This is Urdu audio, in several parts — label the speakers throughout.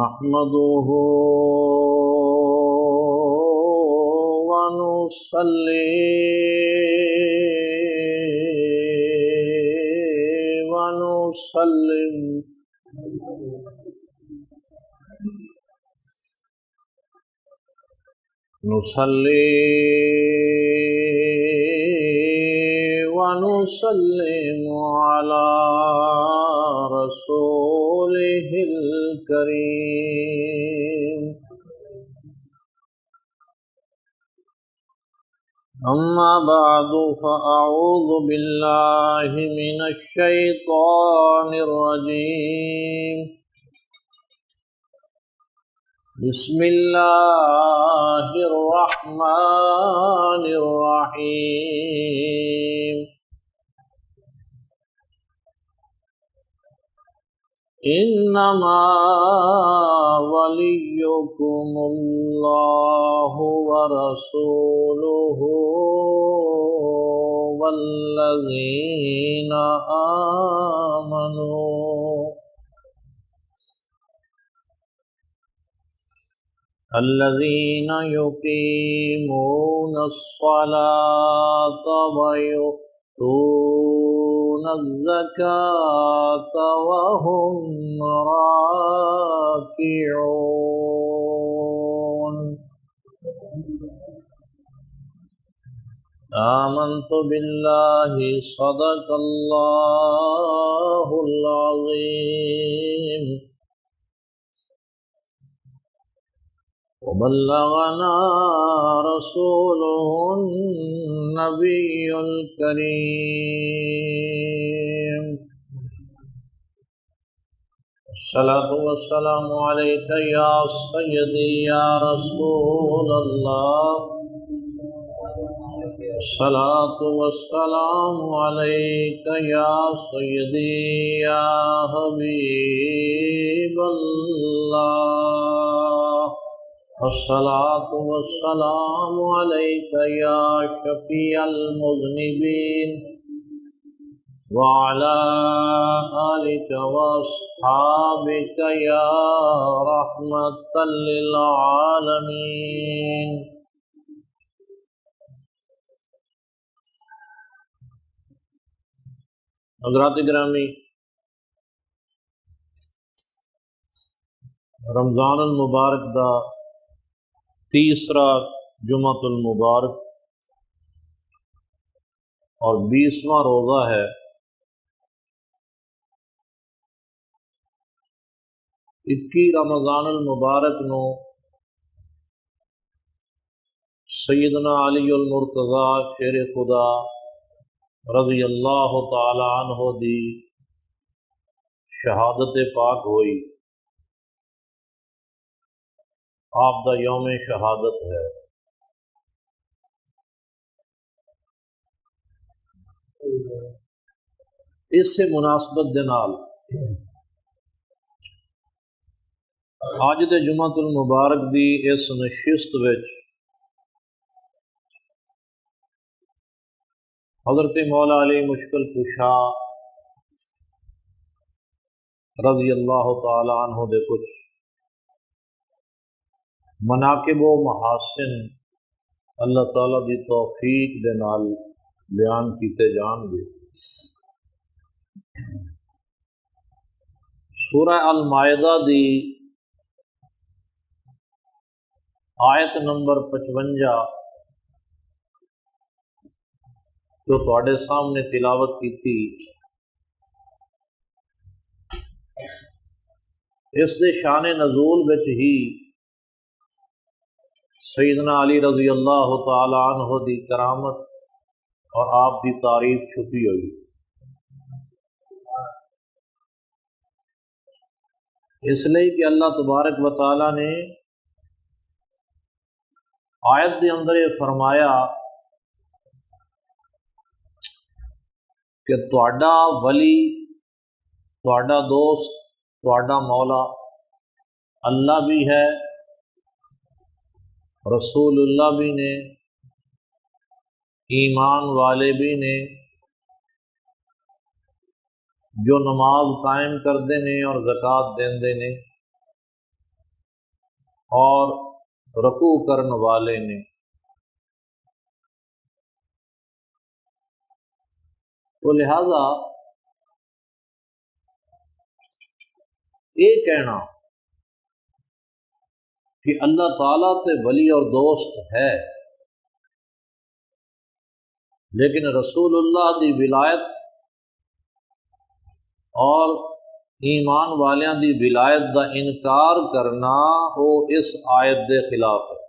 Speaker 1: نحمده ونصلي ونسلم على رسوله الكريم أما بعد فأعوذ بالله من الشيطان الرجيم بسم الله الرحمن الرحيم إنما وليكم الله ورسوله والذين آمنوا الذين يقيمون الصلاة ويؤتون الزكاة وهم راكعون آمنت بالله صدق الله العظيم وبلغنا رسوله النبي الكريم الصلاة والسلام عليك يا سيدي يا رسول الله الصلاة والسلام عليك يا سيدي يا حبيب الله الصلاة والسلام عليك يا شفيع المذنبين وعلى آلك وأصحابك يا رحمة للعالمين حضرات گرامی، رمضان المبارک دا تیسرا جمعۃ المبارک اور 20واں روزہ ہے۔ 21 رمضان المبارک نو سیدنا علی المرتضی شیر خدا رضی اللہ تعالی عنہ دی شہادت پاک ہوئی۔ آپ دا یوم شہادت ہے۔ اس سے مناسبت دے نال آج دے جمعۃ المبارک دی اس نشست وچ حضرت مولا علی مشکل کشا رضی اللہ تعالی عنہ دے کچھ مناقب و محاسن اللہ تعالیٰ دی توفیق دے نال بیان کیتے جان گے۔ سورہ المائدہ دی آیت نمبر 55 جو تواڈے سامنے تلاوت کی تھی، اس دے شان نزول وچ ہی سیدنا علی رضی اللہ تعالی عنہ دی کرامت اور آپ دی تعریف چھپی ہوئی۔ اس لیے کہ اللہ تبارک و تعالی نے آیت دے اندر یہ فرمایا کہ تواڈا ولی، تواڈا دوست، تواڈا مولا اللہ بھی ہے، رسول اللہ بھی نے، ایمان والے بھی نے، جو نماز قائم کردے نے اور زکوٰۃ دیندے نے، اور رکوع کرن والے نے۔ تو لہذا یہ کہنا کہ اللہ تعالیٰ تے ولی اور دوست ہے، لیکن رسول اللہ دی ولایت اور ایمان والیاں دی ولایت دا انکار کرنا وہ اس آیت دے خلاف ہے۔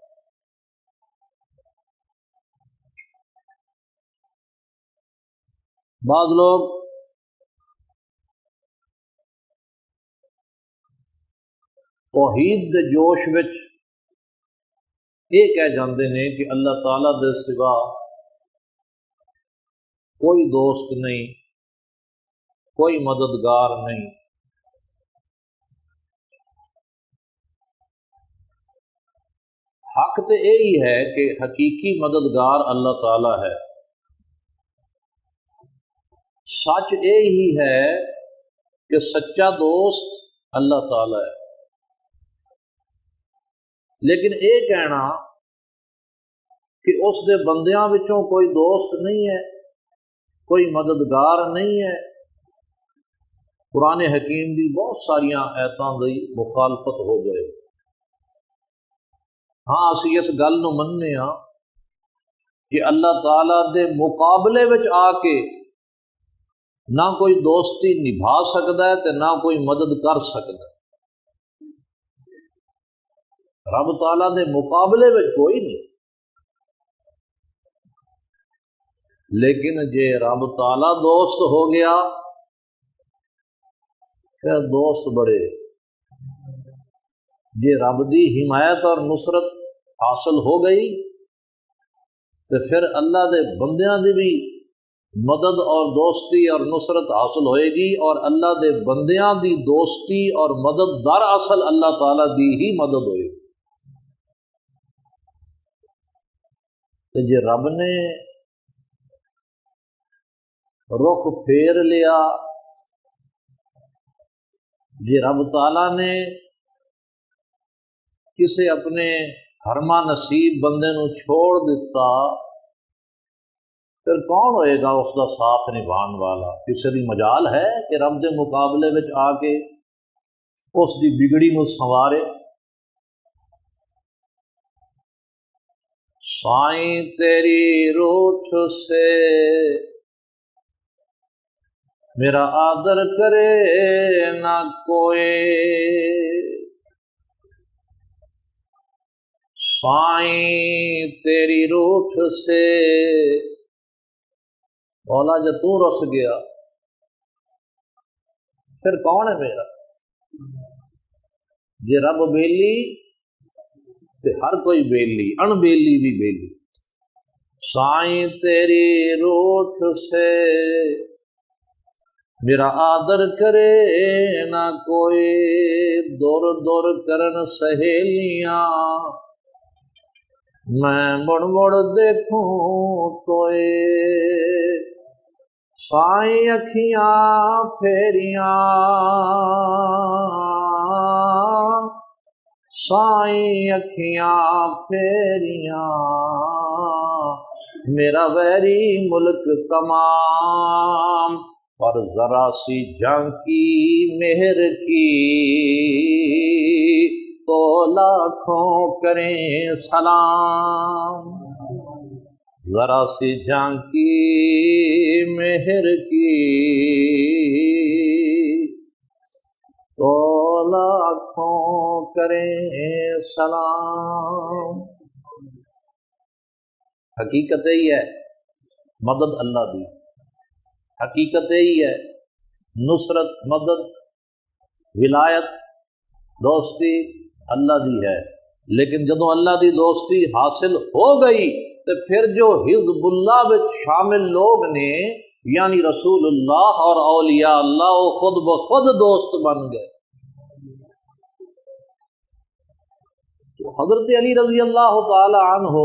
Speaker 1: بعض لوگ توحید دے جوش وچ یہ کہہ جاندے نے کہ اللہ تعالیٰ دے سوا کوئی دوست نہیں، کوئی مددگار نہیں۔ حق تو یہی ہے کہ حقیقی مددگار اللہ تعالیٰ ہے، سچ یہی ہے کہ سچا دوست اللہ تعالیٰ ہے، لیکن یہ کہنا کہ اس دے بندیاں وچوں کوئی دوست نہیں ہے، کوئی مددگار نہیں ہے، قرآن حکیم دی بہت ساریاں آیتاں دی مخالفت ہو جائے۔ ہاں اسی اس گل نو مننے ہاں کہ اللہ تعالیٰ دے مقابلے وچ آ کے نہ کوئی دوستی نبھا سکتا ہے تے نہ کوئی مدد کر سکتا ہے۔ رب تعالیٰ دے مقابلے وچ کوئی نہیں، لیکن جے رب تعالیٰ دوست ہو گیا پھر دوست بڑے، جے رب دی حمایت اور نصرت حاصل ہو گئی تو پھر اللہ دے بندیاں دی بھی مدد اور دوستی اور نصرت حاصل ہوئے گی، اور اللہ دے بندیاں دی دوستی اور مدد دراصل اللہ تعالیٰ دی ہی مدد ہوئے گی۔ تو جے رب نے رخ پھیر لیا، جے رب تعالیٰ نے کسے اپنے حرمہ نصیب بندے نو چھوڑ دیتا، پھر کون ہوئے گا اس دا ساتھ نبھان والا؟ کسی دی مجال ہے کہ رب دے مقابلے وچ آ کے اس دی بگڑی نو سنوارے؟ سائیں تیری روٹھ سے میرا آدر کرے نہ کوئی، سائیں تیری روٹھ سے مولا جب تو رس گیا پھر کون ہے میرا؟ جے رب بیلی تے ہر کوئی بیلی، ان بیلی بھی بیلی۔ سائیں تیری روٹھ سے میرا آدر کرے نہ کوئی، دور دور کرن سہیلیاں میں مڑ مڑ دیکھوں توئے، سائیں اکھیاں پھیریاں، سائیں اکھیاں پھیریاں، میرا ویری ملک تمام، پر ذرا سی جھانکی مہر کی تو لاکھوں کریں سلام، ذرا سی جھانکی مہر کی تو لاکھوں کریں سلام۔ حقیقت یہی ہے مدد اللہ دی، حقیقت یہی ہے نصرت، مدد، ولایت، دوستی اللہ دی ہے، لیکن جدوں اللہ دی دوستی حاصل ہو گئی تو پھر جو حزب اللہ وچ شامل لوگ نے یعنی رسول اللہ اور اولیاء اللہ وہ خود بخود دوست بن گئے۔ تو حضرت علی رضی اللہ تعالی عنہ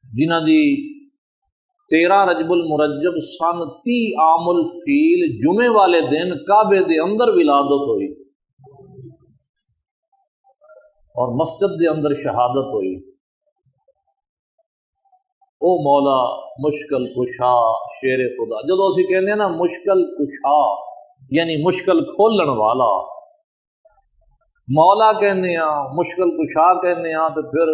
Speaker 1: جنہ دی 13 رجب المرجب سن 30 عام الفیل جمعے والے دن کعبے دے اندر ولادت ہوئی، اور مسجد دے اندر شہادت ہوئی، او مولا مشکل کشا شیر خدا۔ جدو اسی کہنے نا مشکل کشا یعنی مشکل کھولن والا، مولا کہنے مشکل کشا کہنے تو پھر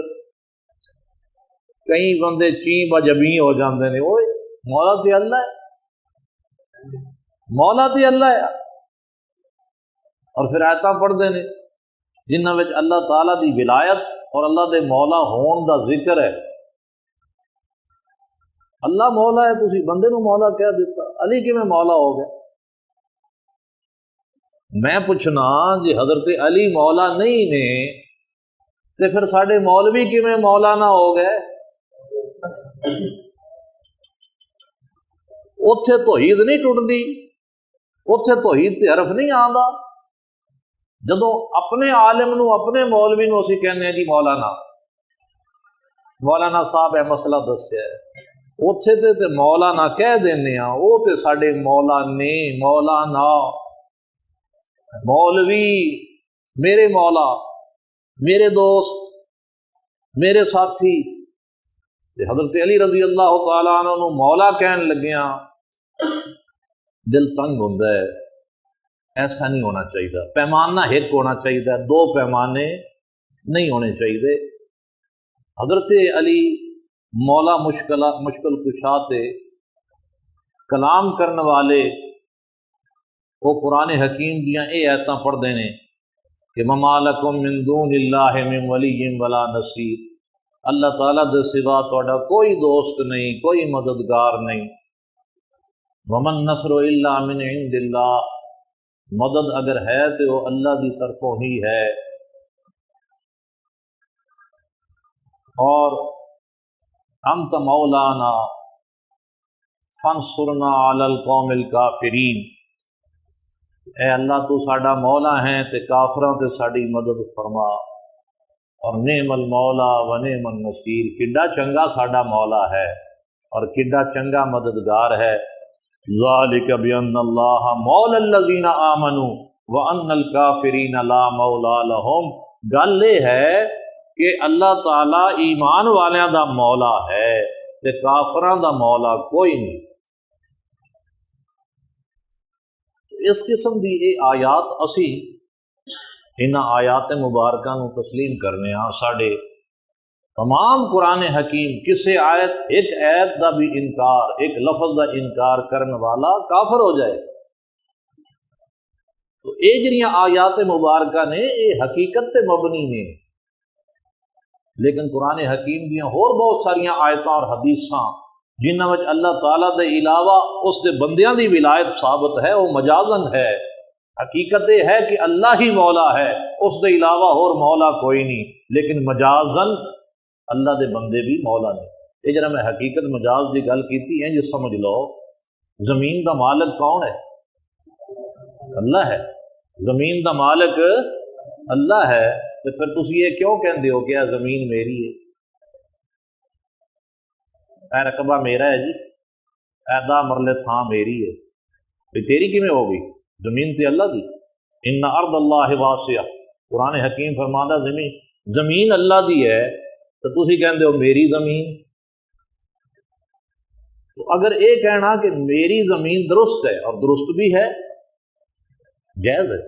Speaker 1: کئی بندے چیں بجبیں ہو جاندے نے، اوئے مولا تے اللہ ہے، مولا تے اللہ ہے، اور پھر آیتاں پڑھتے ہیں جنہاں وچ اللہ تعالیٰ دی ولایت اور اللہ دے مولا ہون دا ذکر ہے۔ اللہ مولا ہے، تسی بندے نو مولا کہہ دیتا، علی کیویں مولا ہو گیا؟ میں پوچھنا جی حضرت علی مولا نہیں نے تے پھر ساڈے مولوی کیویں مولا نہ ہو گئے؟ اوتھے توحید نہیں ٹوٹدی، اوتھے توحید تے حرف نہیں آندا۔ جدو اپنے عالم نو اپنے مولوی نو اسی کہنے جی مولانا، مولانا صاحب ہے مسئلہ دسیا ہے، اوتھے تے مولانا کہہ دینے ہاں، او تے ساڈے مولا نے، مولانا مولوی، میرے مولا، میرے دوست، میرے ساتھی، حضرت علی رضی اللہ تعالیٰ عنہ نو مولا کہن لگیاں دل تنگ ہوتا ہے۔ ایسا نہیں ہونا چاہیے، پیمانہ ایک ہونا چاہیے، دو پیمانے نہیں ہونے چاہیے۔ حضرت علی مولا مشکل کشا تے کلام کرنے والے وہ قرآن حکیم دیاں اے آیتاں پڑھتے ہیں کہ وَمَا لَكُم مِّن دُونِ اللَّهِ مِن وَلِيٍّ وَلَا نَصِيرٍ، اللہ تعالیٰ دے سوا تہاڈا کوئی دوست نہیں، کوئی مددگار نہیں۔ وَمَن نَّصْرُ إِلَّا مِنْ عِندِ اللَّهِ، مدد اگر ہے تو وہ اللہ کی طرفوں ہی ہے۔ اور انت مولانا فانصرنا علی القوم الکافرین، اے اللہ تو ساڈا مولا ہے تے کافراں تے ساڈی مدد فرما۔ اور نعم المولا و نعم النصیر، کڈا چنگا ساڈا مولا ہے اور کڈا چنگا مددگار ہے۔ ذالک بان اللہ مولا الذین آمنوا وان الکافرین لا مولا لہم، گل یہ ہے کہ اللہ تعالی ایمان والیاں دا مولا ہے تے کافراں دا مولا کوئی نہیں۔ اس قسم دی اے آیات اسی انہاں آیات مبارکہ نو تسلیم کرنے ہاں، ساڈے تمام قرآن حکیم کسے ایک آیت دا بھی انکار، ایک لفظ دا انکار کرنے والا کافر ہو جائے۔ تو اے جڑیاں آیات مبارکہ نے اے حقیقت تے مبنی نے، لیکن قرآن حکیم دیاں ہور بہت ساریاں آیتاں اور حدیثاں جنہاں وچ اللہ تعالیٰ دے علاوہ اس دے بندیاں دی ولایت ثابت ہے، وہ مجازن ہے۔ حقیقت یہ ہے کہ اللہ ہی مولا ہے، اس دے علاوہ اور مولا کوئی نہیں، لیکن مجازن اللہ دے بندے بھی مولا نہیں۔ یہ جرا میں حقیقت مجاز دی گل کیتی ہے، جو سمجھ لو زمین دا مالک کون ہے؟ اللہ ہے۔ زمین دا مالک اللہ ہے، تو پھر تسی یہ کیوں کہندے ہو کہ زمین میری ہے، اے رقبہ میرا ہے جی، اے دا مرلے تھاں میری ہے، تو تیری کیویں ہو گئی؟ زمین تے اللہ دی۔ ان ارض اللہ واسعہ، قرآن حکیم فرماتا زمین اللہ دی ہے، تو تسی کہندے ہو میری زمین۔ تو اگر یہ کہنا کہ میری زمین درست ہے، اور درست بھی ہے، جائز ہے،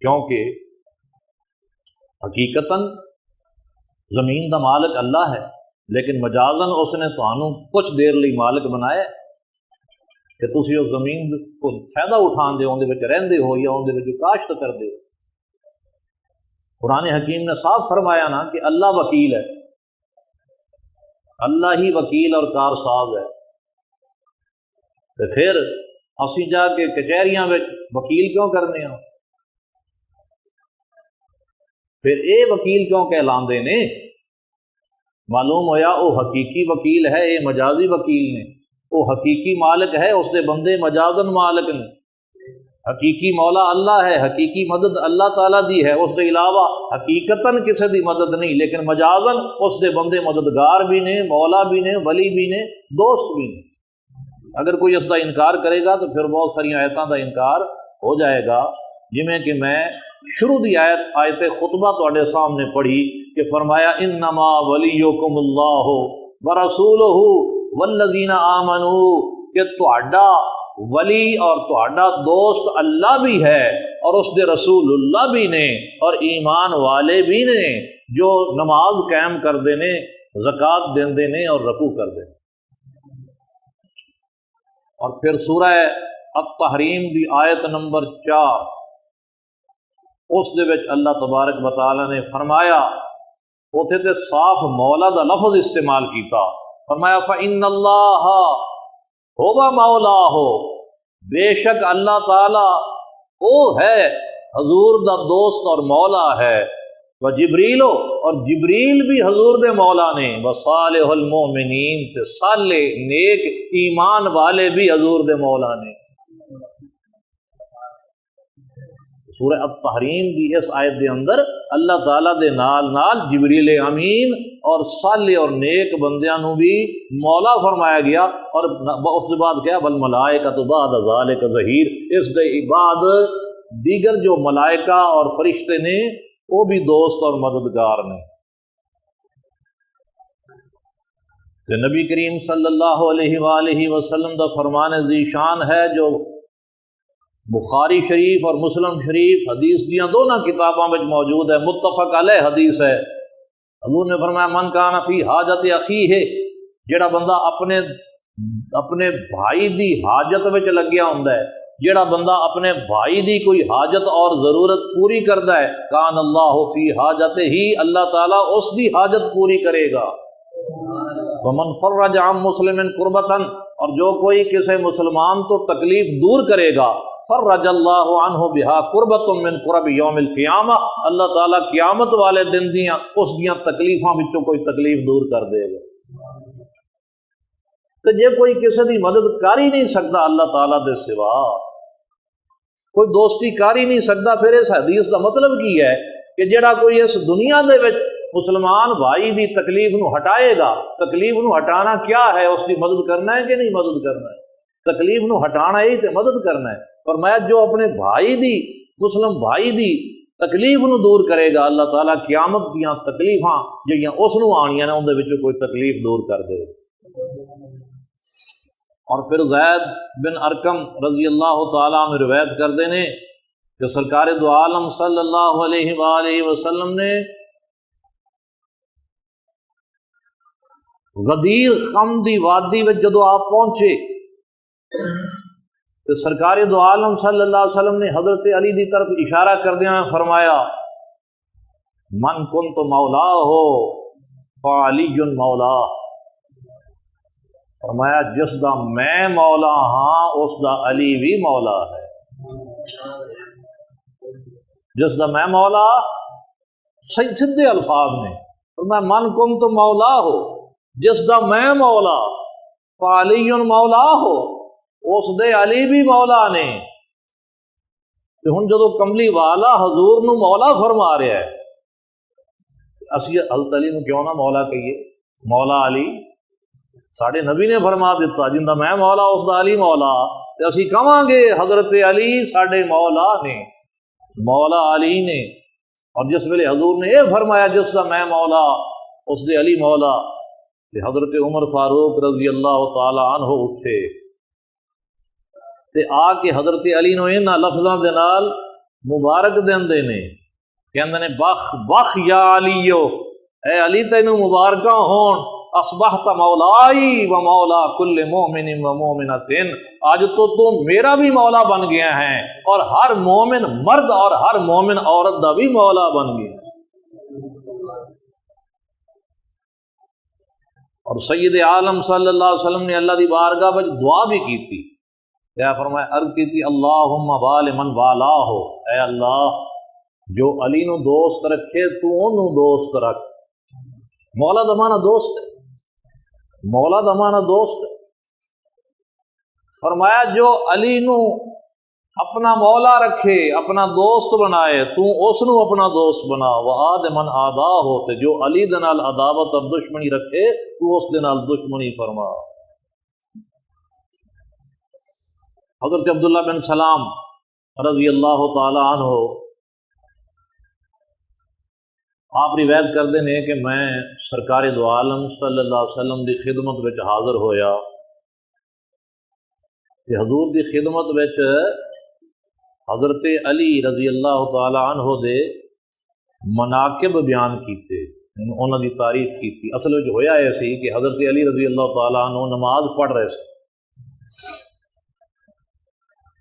Speaker 1: کیونکہ حقیقتاً زمین دا مالک اللہ ہے، لیکن مجازن اس نے تانوں کچھ دیر لی مالک بنایا کہ تسی اس زمین کو فائدہ اٹھان دے، اندر وچ رہندے ہو یا اندر وچ کاشت کردے ہو۔ قرآن حکیم نے صاف فرمایا نا کہ اللہ وکیل ہے، اللہ ہی وکیل اور کارساز ہے، تو پھر اسی جا کے کچہریاں وچ وکیل کیوں کرنے ہاں؟ پھر اے وکیل کیوں کہلاندے نے؟ معلوم ہویا وہ حقیقی وکیل ہے، یہ مجازی وکیل نے۔ وہ حقیقی مالک ہے، اس دے بندے مجازن مالک نے۔ حقیقی مولا اللہ ہے، حقیقی مدد اللہ تعالیٰ دی ہے، اس دے علاوہ حقیقتاً کسی دی مدد نہیں، لیکن مجازن اس دے بندے مددگار بھی نے، مولا بھی نے، ولی بھی نے، دوست بھی نے۔ اگر کوئی اس کا انکار کرے گا تو پھر بہت ساری آیتاں کا انکار ہو جائے گا جویں کہ میں شروع دی آیت خطبہ تواڈے سامنے پڑھی کہ فرمایا انما ولیکم اللہ ورسولہ والذین آمنوا، کہ تہاڈا ولی اور تہاڈا دوست اللہ بھی ہے اور اس دے رسول اللہ بھی نے اور ایمان والے بھی نے جو نماز قائم کردے نے، زکوٰۃ دیندے نے اور رکوع کردے نے۔ اور پھر سورہ التحریم دی آیت نمبر 4 اس دے وچ اللہ تبارک و تعالی نے فرمایا، اوتھے تے صاف مولا دا لفظ استعمال کیتا، فرمایا فإن اللہ ہووا مولا ہو، بے شک اللہ تعالی وہ ہے حضور دا دوست اور مولا ہے، و جبریل اور جبریل بھی حضور دے مولا نے، و صالح المومنین تے صالح نیک ایمان والے بھی حضور دے مولا نے۔ سورہ التحریم دی اس آیت دے اندر اللہ تعالیٰ دے نال نال جبریل امین اور صالح اور نیک بندیاں نو بھی مولا فرمایا گیا، اور اس کے بعد کیا والملائکۃ بعد ذالک ظہیر، اس دے بعد دیگر جو ملائکہ اور فرشتے نے وہ بھی دوست اور مددگار نے۔ کہ نبی کریم صلی اللہ علیہ وآلہ وسلم دا فرمان ذی شان ہے جو بخاری شریف اور مسلم شریف حدیث دیاں دونوں کتاباں میں موجود ہے، متفق علیہ حدیث ہے۔ حضور نے فرمایا من کان فی حاجت اخیہ، جڑا بندہ اپنے بھائی دی حاجت وچ لگیا ہوندا ہے، جڑا بندہ اپنے بھائی دی کوئی حاجت اور ضرورت پوری کردا ہے، کان اللہ فی حاجتہ ہی، اللہ تعالیٰ اس دی حاجت پوری کرے گا۔ ومن فرج عن مسلم کربۃ، اور جو کوئی کسی مسلمان تو تکلیف دور کرے گا، فرج اللہ عنہ بہا قربۃ من قرب یوم القیامہ، اللہ تعالیٰ قیامت والے دن دیاں اس دیاں تکلیفاں وچوں کوئی تکلیف دور کر دے گا۔ تو جے کوئی کسی دی مدد کر ہی نہیں سکتا اللہ تعالیٰ دے سوا، کوئی دوستی کر ہی نہیں سکتا، پھر اس حدیث دا مطلب کی ہے کہ جڑا کوئی اس دنیا دے وچ مسلمان بھائی دی تکلیف نو ہٹائے گا، تکلیف نو ہٹانا کیا ہے؟ اس کی مدد کرنا ہے کہ نہیں مدد کرنا ہے؟ تکلیف نو ہٹانا ہی تے مدد کرنا ہے۔ فرمایا جو اپنے بھائی دی، مسلم بھائی دی تکلیف نو دور کرے گا، اللہ تعالیٰ قیامت دیاں تکلیفاں جہاں اس نو آنیاں نے اندر وچوں کوئی تکلیف دور کر دے۔ اور پھر زید بن ارقم رضی اللہ تعالیٰ عنہ روایت کردے نے کہ سرکار دو عالم صلی اللہ علیہ وآلہ وسلم نے غدیر خم دی وادی وچ جدو آپ پہنچے تو سرکار دو عالم صلی اللہ علیہ وسلم نے حضرت علی دی طرف اشارہ کردیاں فرمایا من کنت مولا ہو فعلی مولا، فرمایا جس دا میں مولا ہاں اس دا علی بھی مولا ہے۔ جس دا میں مولا، سیدھے الفاظ میں فرمایا من کنت مولا ہو، جس دا میں مولا، فعلی مولا ہو، اس دے علی بھی مولا نے۔ تو ہن جدو کملی والا حضور نو مولا فرما رہا ہے، اسی حضرت علی نو کیوں نہ مولا کہیے؟ مولا علی ساڈے نبی نے فرما دیتا جن دا میں مولا اس دا علی مولا، تے اسی کہاں گے حضرت علی ساڈے مولا نے، مولا علی نے۔ اور جس ویلے حضور نے یہ فرمایا جس دا میں مولا اس دے علی مولا، تے حضرت عمر فاروق رضی اللہ تعالی عنہ اٹھے تے آ کے حضرت علی نو انہاں لفظاں دے نال مبارک دیندے نے، کہندے نے بخ بخ یا علیو، اے علی تینوں مبارکاں ہون، اصبحت مولائی و مولا کل مومن و مومنۃ، آج تو میرا بھی مولا بن گیا ہے اور ہر مومن مرد اور ہر مومن عورت دا بھی مولا بن گیا ہے۔ اور سید عالم صلی اللہ علیہ وسلم نے اللہ دی بارگاہ وچ دعا بھی کی تھی، کیا فرمایا؟ عرض کی تھی اللہم وال من والا ہو، اے اللہ جو علی نو دوست رکھے تو انہوں دوست رکھ۔ مولا دا معنی دوست ہے، مولا دا معنی دوست ہے۔ فرمایا جو علی نو اپنا مولا رکھے، اپنا دوست بنائے، تو اس نو اپنا دوست بنا۔ وعاد من آدا ہو، تے جو علی دے نال عداوت اور دشمنی رکھے تو اس دے نال دشمنی فرما۔ حضرت عبداللہ بن سلام رضی اللہ تعالی عنہ آپ روایت کرتے ہیں کہ میں سرکار دو عالم صلی اللہ علیہ وسلم دی خدمت وچ حاضر ہویا کہ حضور دی خدمت وچ حضرت علی رضی اللہ تعالی عنہ دے مناقب بیان کیتے، انہوں دی تعریف کی۔ اصل وچ ہویا ایسی کہ حضرت علی رضی اللہ تعالی عنہ نماز پڑھ رہے تھے،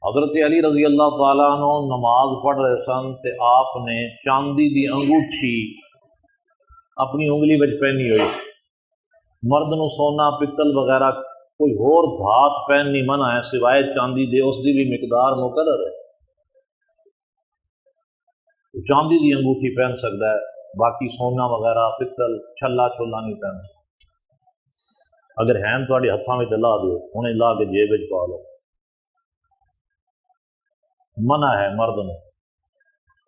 Speaker 1: حضرت علی رضی اللہ تعالیٰ عنہ نماز پڑھ رہے سن تے آپ نے چاندی دی انگوٹھی اپنی انگلی وچ پہنی ہوئی۔ مرد نو سونا پتل وغیرہ کوئی ہور دھات پہننی منع ہے سوائے چاندی دے، اس دی بھی مقدار مقرر ہے، چاندی دی انگوٹھی پہن سکتا ہے، باقی سونا وغیرہ پتل چھلا چھولا نہیں پہن سکتا۔ اگر ہیں تواڈے ہتھاں وچ لا دو، انہیں لا کے جیب وچ پا لو، منع ہے مرد نے۔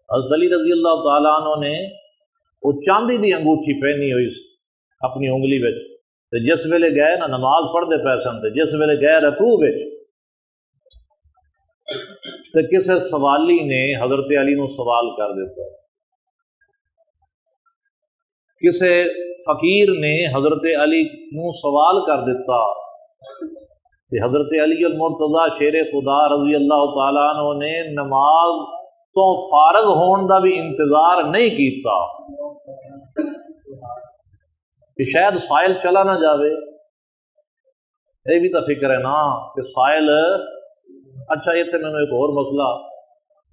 Speaker 1: حضرت علی رضی اللہ تعالیٰ عنہ نے وہ چاندی دی انگوٹھی پہنی ہوئی اپنی انگلی وچ، تے جس ویلے گئے نا نماز پڑھتے پے سن تے جس ویلے گئے رکوع وچ تے کسے سوالی نے حضرت علی نو سوال کر دیتا، کسے فقیر نے حضرت علی نو سوال کر دیتا کہ حضرت علی المرتضیٰ شیر خدا رضی اللہ تعالیٰ عنہ نے نماز تو فارغ ہون دا بھی انتظار نہیں کیتا کہ شاید سائل چلا نہ جاوے۔ یہ بھی تو فکر ہے نا کہ سائل، اچھا یہ تو میں ایک اور مسئلہ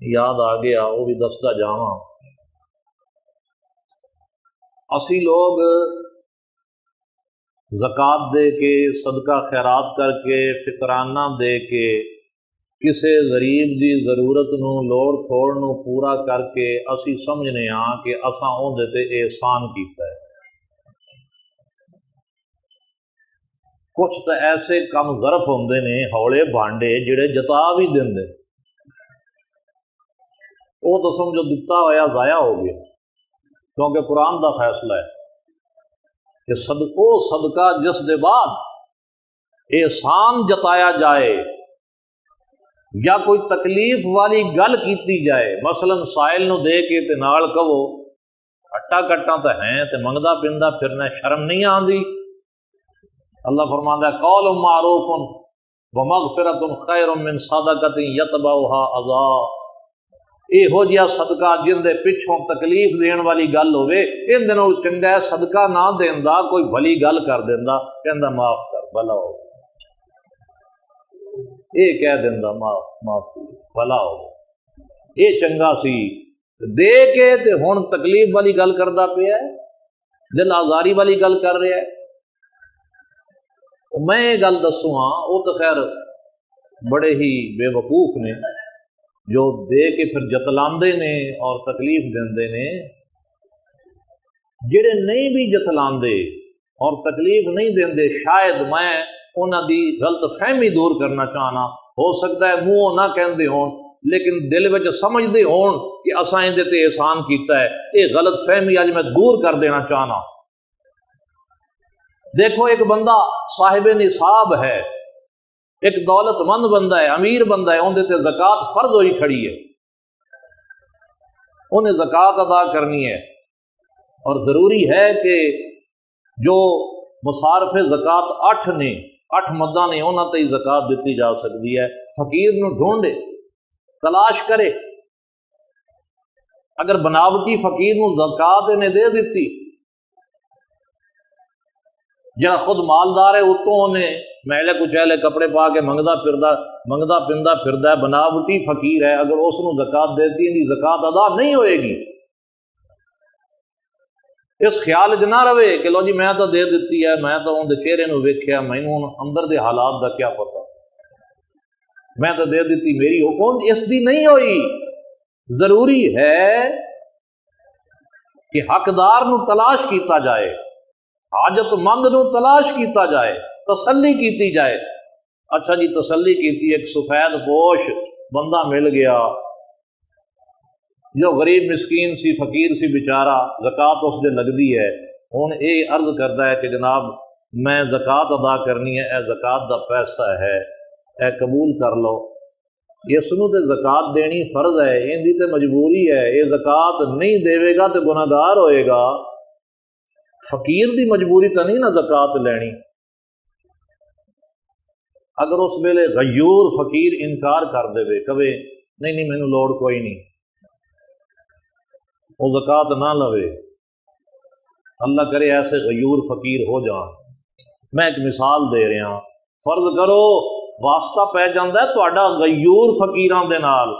Speaker 1: یاد آ گیا، وہ بھی دستا جاواں۔ اسی لوگ زکوٰۃ دے کے، صدقہ خیرات کر کے، فطرانہ دے کے، کسے غریب دی ضرورت نو لوڑ تھوڑ نو پورا کر کے اسی سمجھنے ہاں کہ اساں اون تے احسان کیتا ہے۔ کچھ تو ایسے کم ظرف ہوندے نے ہولے بھانڈے جڑے جتا بھی دیندے، وہ تو سمجھو دتا ہویا ضائع ہو گیا، کیونکہ قرآن دا فیصلہ ہے کہ صدقہ جس دے بعد احسان جتایا جائے یا کوئی تکلیف والی گل کیتی جائے، مثلا سائل نو دے کے تے نال کہو اٹا کٹا تو ہیں تے منگدا پندا پھرنا، شرم نہیں آندی؟ اللہ فرماندا ہے قول معروف ومغفرۃ خیر من صدقۃ یتبعها اذی۔ یہو جہا صدقہ جن دے پچھوں تکلیف دین والی گل ہوئے، ان دنوں چنگا ہے صدقہ نہ دیندا، کوئی بھلی گل کر دیندا، کہندا معاف کر بھلا ہو، یہ کہہ دیندا معاف بھلا ہو، یہ چنگا سی دے کے تے ہن تکلیف والی گل کردا پیا ہے، دل آزاری والی گل کر رہا ہے۔ میں یہ گل دسوں ہاں، وہ تو خیر بڑے ہی بے وقوف نے جو دے کے پھر جتلاندے نے اور تکلیف دیندے نے۔ جڑے نہیں بھی جتلاندے اور تکلیف نہیں دیندے، شاید میں انہاں دی غلط فہمی دور کرنا چاہنا، ہو سکتا ہے منہ نہ کہندے ہون لیکن دل وچ سمجھدے ہون کہ اساں اندے تے احسان کیتا ہے، یہ غلط فہمی اج میں دور کر دینا چاہنا۔ دیکھو ایک بندہ صاحب نصاب ہے، ایک دولت مند بندہ ہے، امیر بندہ ہے، اندے تے زکوٰۃ فرض ہوئی کھڑی ہے، انہیں زکوٰۃ ادا کرنی ہے، اور ضروری ہے کہ جو مصارف زکوٰۃ 8 نے، 8 مداں نے، انہاں تے زکوٰۃ دیتی جا سکتی ہے۔ فقیر نو ڈھونڈے، تلاش کرے، اگر بناوٹی فقیر نو زکوٰۃ انہیں دے دیتی، جہاں خود مالدار ہے اتوں انہیں میلے کچیلے کپڑے پا کے منگدا پندا پھردا ہے، بناوٹی فقیر ہے، اگر اس نو زکوٰۃ دیتی ان کی زکوٰۃ ادا نہیں ہوئے گی۔ اس خیال چ نہ رہے کہ لو جی میں تو دے دیتی ہے، میں تو ان دے چہرے نو ویکھیا، مینوں اندر دے حالات دا کیا پتا، میں تو دے دیتی، میری حکم اس دی نہیں ہوئی۔ ضروری ہے کہ حقدار نو تلاش کیتا جائے، حاجت مند نو تلاش کیتا جائے، تسلی کیتی جائے۔ اچھا جی تسلی کیتی، ایک سفید پوش بندہ مل گیا جو غریب مسکین سی، فقیر سی بیچارہ، زکوٰۃ اس دے لگدی ہے، ہن یہ عرض کرتا ہے کہ جناب میں زکوٰۃ ادا کرنی ہے، اے زکوٰۃ دا پیسہ ہے، اے قبول کر لو۔ اس نو تے زکات دینی فرض ہے، ان دی تے مجبوری ہے، یہ زکات نہیں دے گا تے گناہگار ہوئے گا۔ فقیر دی مجبوری تو نہیں نا زکات لینی۔ اگر اس ویلے غیور فقیر انکار کر دے، کہے نہیں مینوں لوڑ کوئی نہیں، وہ زکات نہ لوے، اللہ کرے ایسے غیور فقیر ہو جان۔ میں ایک مثال دے رہا، فرض کرو واسطہ پہ جاندہ ہے تہاڈا غیور فقیران دے نال،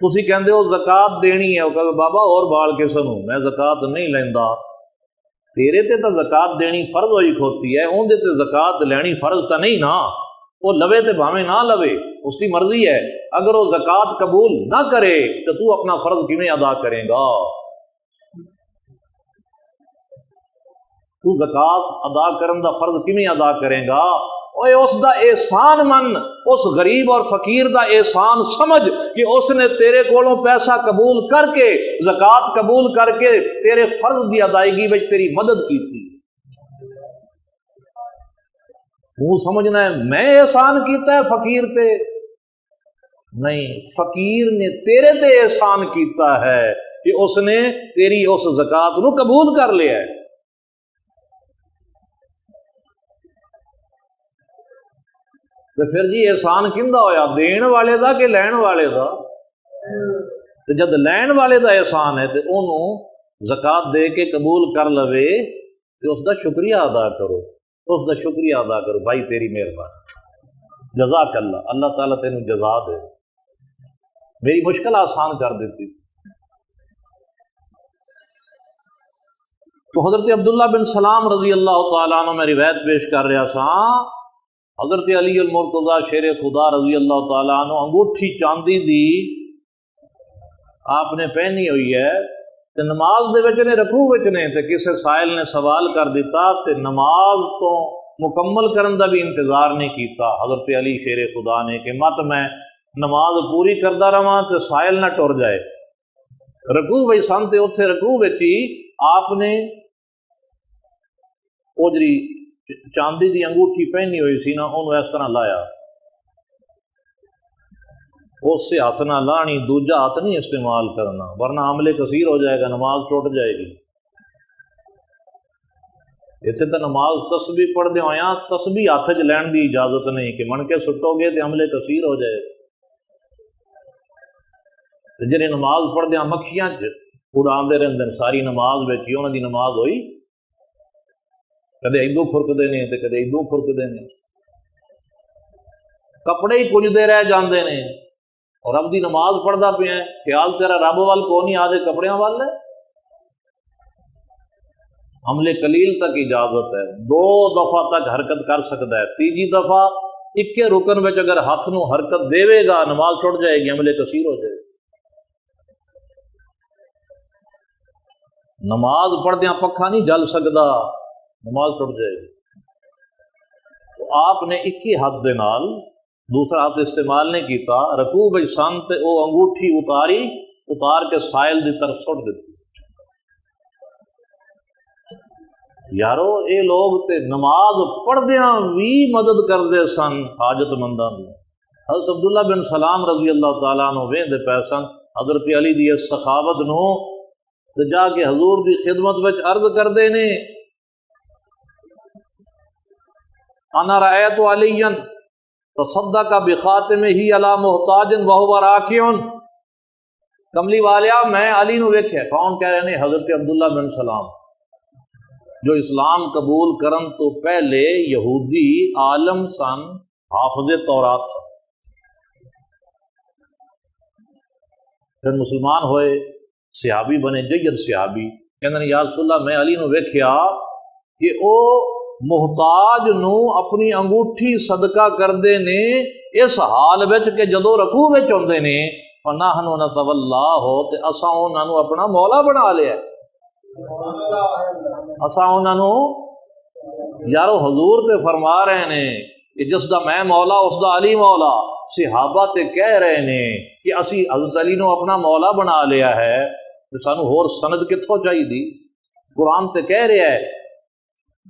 Speaker 1: تسی کہندے ہو زکات دینی ہے، وہ کہے بابا اور بال کسے نوں، میں زکات نہیں لیندا۔ تیرے تے تو زکات دینی فرض ہوئی کھوتی ہے، اون دے تے زکات لینی فرض تو نہیں نا، وہ لوے تے بھاویں نہ لوے، اس کی مرضی ہے۔ اگر وہ زکات قبول نہ کرے تو تو اپنا فرض کیویں ادا کرے گا؟ تو زکات ادا کرن دا فرض کیویں ادا کرے گا؟ اوے اس دا احسان من، اس غریب اور فقیر دا احسان سمجھ کہ اس نے تیرے کولوں پیسہ قبول کر کے، زکات قبول کر کے تیرے فرض دی ادائیگی وچ تیری مدد کی تھی۔ تو سمجھنا ہے میں احسان کیتا ہے فقیر تے؟ نہیں، فقیر نے تیرے تے احسان کیتا ہے کہ اس نے تیری اس زکات نو قبول کر لیا ہے۔ تو پھر جی احسان کیندا ہویا، دین والے دا کہ لین والے دا؟ تو جد لین والے دا احسان ہے تو انہوں زکات دے کے قبول کر لوے تو اس دا شکریہ ادا کرو، اس دا شکریہ ادا کرو، بھائی تیری مہربانی، جزاک اللہ، اللہ تعالیٰ تینوں جزا دے، میری مشکل آسان کر دیتی۔ تو حضرت عبداللہ بن سلام رضی اللہ تعالیٰ عنہ میں روایت پیش کر رہا سا، حضرت علی المرتضیٰ شیر خدا رضی اللہ تعالیٰ عنہ انگوٹھی چاندی دی آپ نے پہنی ہوئی ہے، تے نماز دے وچ نے رکوع وچ نے تے کسے سائل نے سوال کر دیتا تے نماز تو مکمل کرن دا بھی انتظار نہیں کیتا حضرت علی شیر خدا نے کہ مت میں نماز پوری کردا رہواں تے سائل نہ ٹر جائے۔ رکوع وچ سن تے اوتھے رکوع وچ ہی آپ نے او جڑی چاندی دی انگوٹھی پہنی ہوئی سی نا انہوں اس طرح لایا، اس سے ہاتھ نہ لانی، دوجا ہاتھ نہیں استعمال کرنا ورنہ عمل کثیر ہو جائے گا، نماز ٹوٹ جائے گی۔ اتنے تو نماز تسبیح پڑھ دے ہویا، تسبیح ہاتھ چ لین دی اجازت نہیں کہ من کے سٹو گے تو عمل کثیر ہو جائے گا۔ جنہیں نماز پڑھ دیا مکھیاں اڑاندے رہندے ساری نماز وچ، انہاں دی نماز ہوئی؟ کدے ادو کھرکدے نے تے کدے ادو کھرکدے نے، کپڑے ہی پجدے رہ جاندے نے، اور رب دی نماز پڑھدا پیا ہے، خیال تیرا رب وال کو نہیں آدھے کپڑیاں وال ہے۔ عمل قلیل تک اجازت ہے، 2 دفعہ تک حرکت کر سکتا ہے، تیجی دفعہ اکے رکن وچ اگر ہاتھ نو حرکت دے گا نماز ٹوٹ جائے گی، عمل کثیر ہو جائے گا۔ نماز پڑھدیاں پکھا نہیں جل سکتا، نماز ٹوٹ جائے گی۔ تو آپ نے ایک ہی ہاتھ دے نال، دوسرا ہاتھ استعمال نہیں کیتا، رکوع وچ سن تے او انگوٹھی اتار کے سائل دی طرف سٹ دیتی۔ یارو اے لوگ تے نماز پڑھدیاں بھی مدد کردے سن حاجت منداں دی۔ حضرت عبداللہ بن سلام رضی اللہ تعالیٰ عنہ ویندے پے سن حضرت علی دی اس سخاوت نو، تے جا کے حضور دی خدمت وچ عرض کردے نے، انا رأیت علیٰ تصدق بخاتمہ علی محتاج وہو راکع۔ کملی والیا میں علی نو ویکھیا، کون کہہ رہے ہیں؟ حضرت عبداللہ بن سلام، جو اسلام قبول کرن تو پہلے یہودی عالم سن، حافظ تورات سن، پھر مسلمان ہوئے، صحابی بنے، جید صحابی، کہندے یا رسول اللہ میں علی نو ویکھیا کہ او محتاج نو اپنی انگوٹھی صدقہ کردے نے اس حال وچ کہ جدوں رکوع وچ ہوندے نے فنحن نتولاہ تے اساں انہاں نو اپنا مولا بنا لیا۔ اساں انہاں نو، یارو حضور تے فرما رہے نے کہ جس دا میں مولا اس دا علی مولا، صحابہ تے کہہ رہے نے کہ اسی حضرت علی نو اپنا مولا بنا لیا ہے، تے سانو ہور سند کتھوں چاہیے دی؟ قرآن تے کہہ رہا ہے،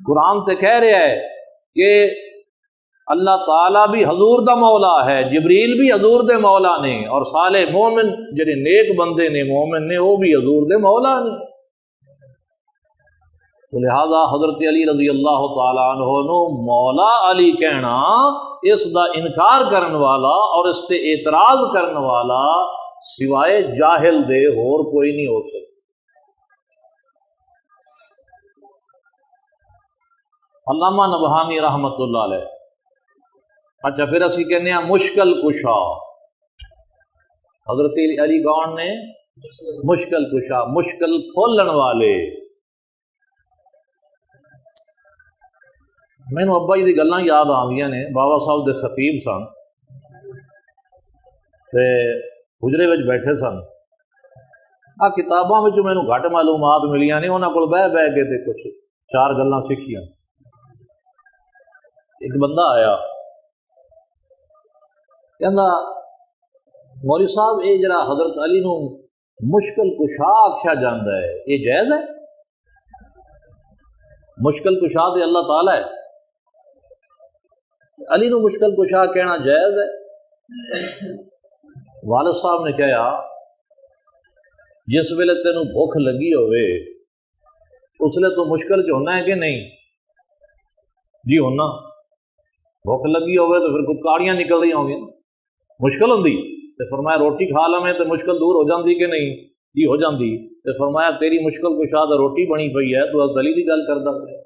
Speaker 1: قرآن تے کہہ رہا ہے کہ اللہ تعالیٰ بھی حضور دا مولا ہے، جبریل بھی حضور دے مولا نے، اور صالح مومن جڑے نیک بندے نے مومن نے وہ بھی حضور دے مولا نے۔ تو لہذا حضرت علی رضی اللہ تعالیٰ عنہ نو مولا علی کہنا، اس دا انکار کرن والا اور اس تے اعتراض کرن والا سوائے جاہل دے اور کوئی نہیں ہو سکتا۔ علامہ نبہانی رحمت اللہ علیہ۔ اچھا پھر اسی کہنے ہیں مشکل کشا۔ حضرت علی کون نے؟ مشکل کشا، مشکل کھولن والے۔ مینوں ابا جی دی گلاں یاد آندیاں نے، بابا صاحب دے خطیب سن تے حجرے وچ بیٹھے سن، کتاباں وچ مینوں گھٹ معلومات ملیاں نے، انہاں کول بہ کے تے کچھ چار گلاں سیکھیاں۔ ایک بندہ آیا کہندا مولوی صاحب یہ جڑا حضرت علی نو مشکل کشا آکھیا جاندا ہے یہ جائز ہے؟ مشکل کشا تے اللہ تعالی ہے، علی نو مشکل کشا کہنا جائز ہے؟ والد صاحب نے کہا جس ویلے تینوں بھوک لگی ہوئے اس لیے تو مشکل چ ہونا ہے کہ نہیں؟ جی ہونا۔ بھوک لگی ہوئے تو پھر کچھ کاڑیاں نکل رہی ہوں گی، مشکل ہوندی تے فرمایا روٹی کھا لویں تو مشکل دور ہو جاندی کہ نہیں؟ جی ہو جاندی۔ تے فرمایا تیری مشکل کشا تو روٹی بنی پئی ہے، تو علی دی گل کردا پیا،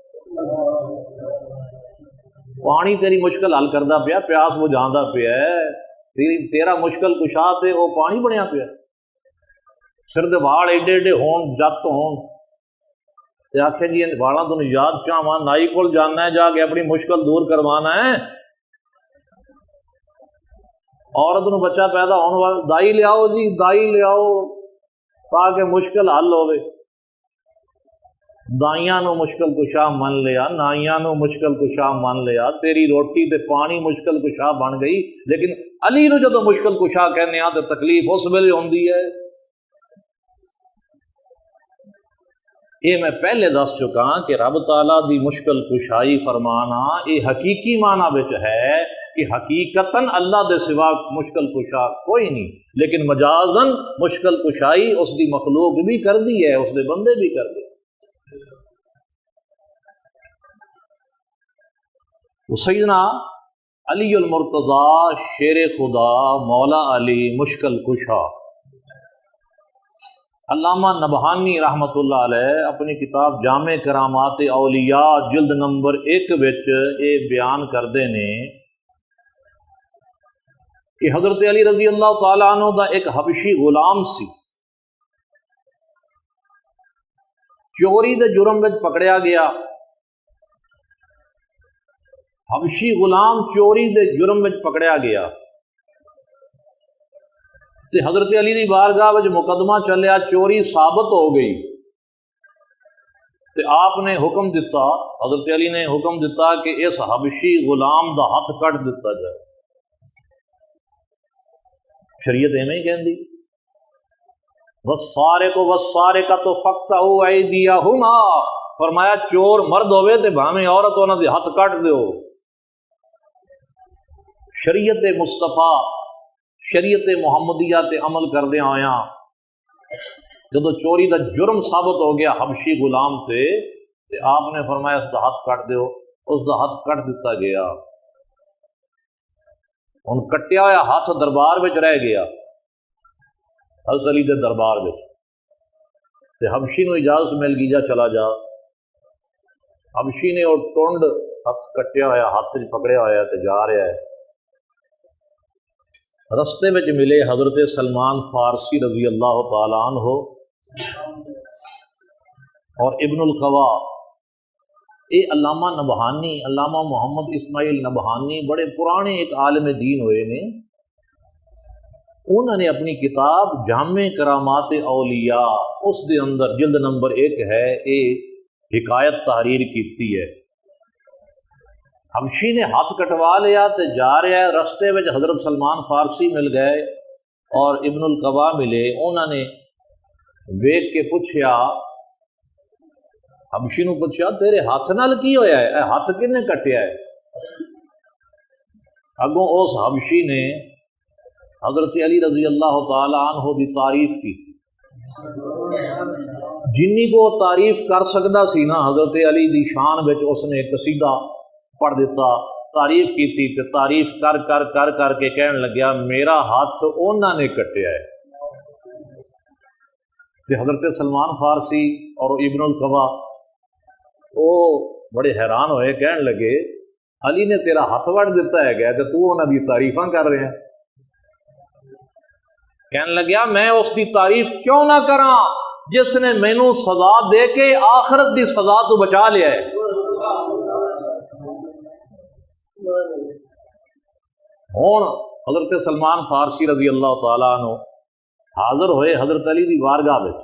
Speaker 1: پانی تیری مشکل حل کردا پیا، پیاس بجھاندا پیا ہے، تیرا مشکل کشا تے وہ پانی بنیا پیا۔ سر دے واڑ ایڈے ایڈے ہون، جت ہون تے آکھے جی ان واڑاں تو نجات چاہواں، نائی کول جانا ہے جا کے اپنی مشکل دور کروانا ہے۔ عورت نو بچہ پیدا ہونے والا دائی لیاؤ جی، دائی لیاؤ تاکہ مشکل حل ہوئے۔ دائیاں نو مشکل کشا من لیا، نائیاں نو مشکل کشا من لیا، تیری روٹی تے پانی مشکل کشا بن گئی، لیکن علی نو جدو مشکل کشا کہنے آ تو تکلیف اس ویلے ہوندی ہے۔ یہ میں پہلے دس چکا کہ رب تعالیٰ دی مشکل کشائی فرمانا یہ حقیقی معنی وچ ہے کہ حقیقتاً اللہ دے سوا مشکل کشا کوئی نہیں، لیکن مجازاً مشکل کشائی اس دی مخلوق بھی کر دی ہے، اس دے بندے بھی کر دی۔ تو سیدنا علی المرتضی شیر خدا مولا علی مشکل کشا، علامہ نبہانی رحمت اللہ علیہ اپنی کتاب جامع کرامات اولیاء جلد نمبر 1 وچ یہ بیان کردے نے کہ حضرت علی رضی اللہ تعالیٰ عنہ دا ایک حبشی غلام سی، چوری دے جرم وچ پکڑیا گیا۔ حبشی غلام چوری دے جرم وچ پکڑیا گیا تے حضرت علی دی بارگاہ وچ مقدمہ چلیا، چوری ثابت ہو گئی تے آپ نے حکم دیتا، حضرت علی نے حکم دیتا کہ اس حبشی غلام دا ہاتھ کٹ دیتا جائے۔ شریعت ایویں ہی کہندی، والسارق والسارقۃ فاقطعوا ایدیہما، فرمایا چور مرد ہوئے تے بھاویں عورت انہاں دے ہاتھ کٹ دیو۔ شریعت مصطفیٰ، شریعت محمدیہ تے عمل کردے آیا، جدو چوری دا جرم ثابت ہو گیا حبشی غلام تے آپ نے فرمایا اس دا ہاتھ کٹ دیو، اس دا ہاتھ کٹ دیتا گیا۔ ہن کٹیا ہوا ہاتھ دربار وچ رہ گیا، حضرت علی دے دربار وچ، تے حبشی نو اجازت مل گئی جا چلا جا۔ حبشی نے وہ ٹونڈ ہاتھ کٹیا ہوا ہاتھ وچ پکڑیا ہوا تے جا رہا ہے۔ رستے میں ملے حضرت سلمان فارسی رضی اللہ تعالیٰ عنہ اور ابن القوا۔ یہ علامہ نبہانی، علامہ محمد اسماعیل نبہانی بڑے پرانے ایک عالم دین ہوئے نے، انہوں نے اپنی کتاب جامع کرامات اولیاء اس دے اندر جلد نمبر 1 ہے، یہ حکایت تحریر کیتی ہے۔ حبشی نے ہاتھ کٹوا لیا تے جا رہا ہے، رستے میں حضرت سلمان فارسی مل گئے اور ابن القوا ملے، انہوں نے ویکھ کے پوچھیا، حبشی نو پوچھیا تیرے ہاتھ نال کی ہویا ہے، اے ہاتھ کنے کٹیا ہے؟ اگوں اس حبشی نے حضرت علی رضی اللہ تعالی عنہ دی تعریف کی، جنی کو تعریف کر سکتا سی نا حضرت علی دی شان وچ اس نے ایک قصیدہ پڑھ دیتا، تعریف کی تھی تے تعریف کر کر کر کر کے کہن لگیا میرا ہاتھ انہاں نے کٹیا ہے۔ تے حضرت سلمان فارسی اور ابن القبا وہ بڑے حیران ہوئے، کہن لگے علی نے تیرا ہاتھ وڑ دیتا ہے گیا تے تو انہاں دی تعریفاں کر رہے ہیں۔ کہنے لگیا میں اس کی تعریف کیوں نہ کراں جس نے مینوں سزا دے کے آخرت دی سزا تو بچا لیا ہے۔ ہوں حضرت سلمان فارسی رضی اللہ تعالیٰ عنہ حاضر ہوئے حضرت علی دی بارگاہ وچ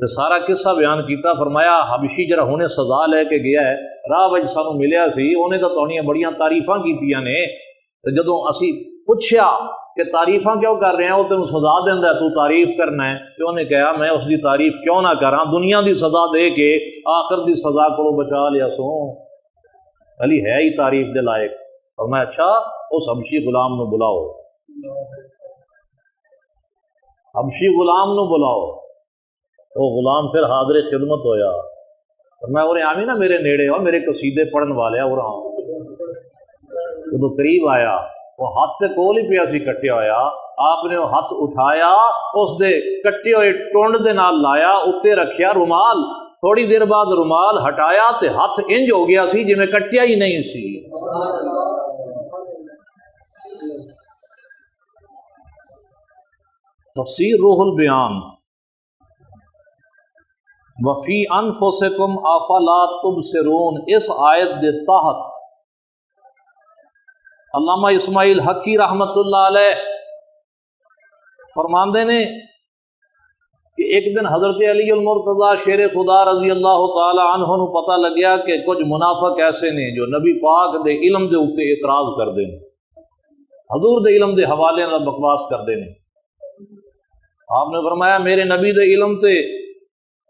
Speaker 1: تے سارا قصہ بیان کیتا، فرمایا حبشی جڑا ہونے سزا لے کے گیا ہے راہ وچ سانوں ملیا سی، انہیں تو تہاڈیاں بڑیاں تعریفاں کیتیاں نے، تے جدوں اسی پوچھیا کہ تعریفاں کیوں کر رہے ہیں، وہ تینوں سزا دیندا ہے تو تعریف کرنا ہے، تو انہیں کہا میں اس دی تعریف کیوں نہ کراں، دنیا دی سزا دے کے آخر دی سزا کو بچا لیا سو، علی ہے ہی تعریف دے لائق۔ اور میں اچھا اس حبشی غلام نو بلاؤ، حبشی غلام نو بلاؤ۔ وہ غلام پھر حاضر خدمت ہویا، اور میں اور آمی نا میرے نیڑے ہو، میرے قصیدے پڑھن والے اور جدو قریب آیا وہ ہاتھ تے کول ہی پیا سی کٹیا ہویا، آپ نے وہ ہاتھ اٹھایا، اس دے کٹے ہوئے ٹونڈ دے نال لایا، اتنے رکھیا رومال، تھوڑی دیر بعد رومال ہٹایا تے ہاتھ انج ہو گیا سی جی میں کٹیا ہی نہیں سی۔ تفسیر روح البیان وفی انفسکم افلا تبصرون، اس آیت دے تحت علامہ اسماعیل حقی رحمت اللہ علیہ فرماندے نے کہ ایک دن حضرت علی المرتضیٰ شیر خدا رضی اللہ تعالی عنہ نو پتہ لگیا کہ کچھ منافق ایسے نے جو نبی پاک دے علم دے اوپر اعتراض کردے ہیں، حضور دے علم دے حوالے نال بکواس کردے ہیں۔ آپ نے فرمایا میرے نبی دے علم تے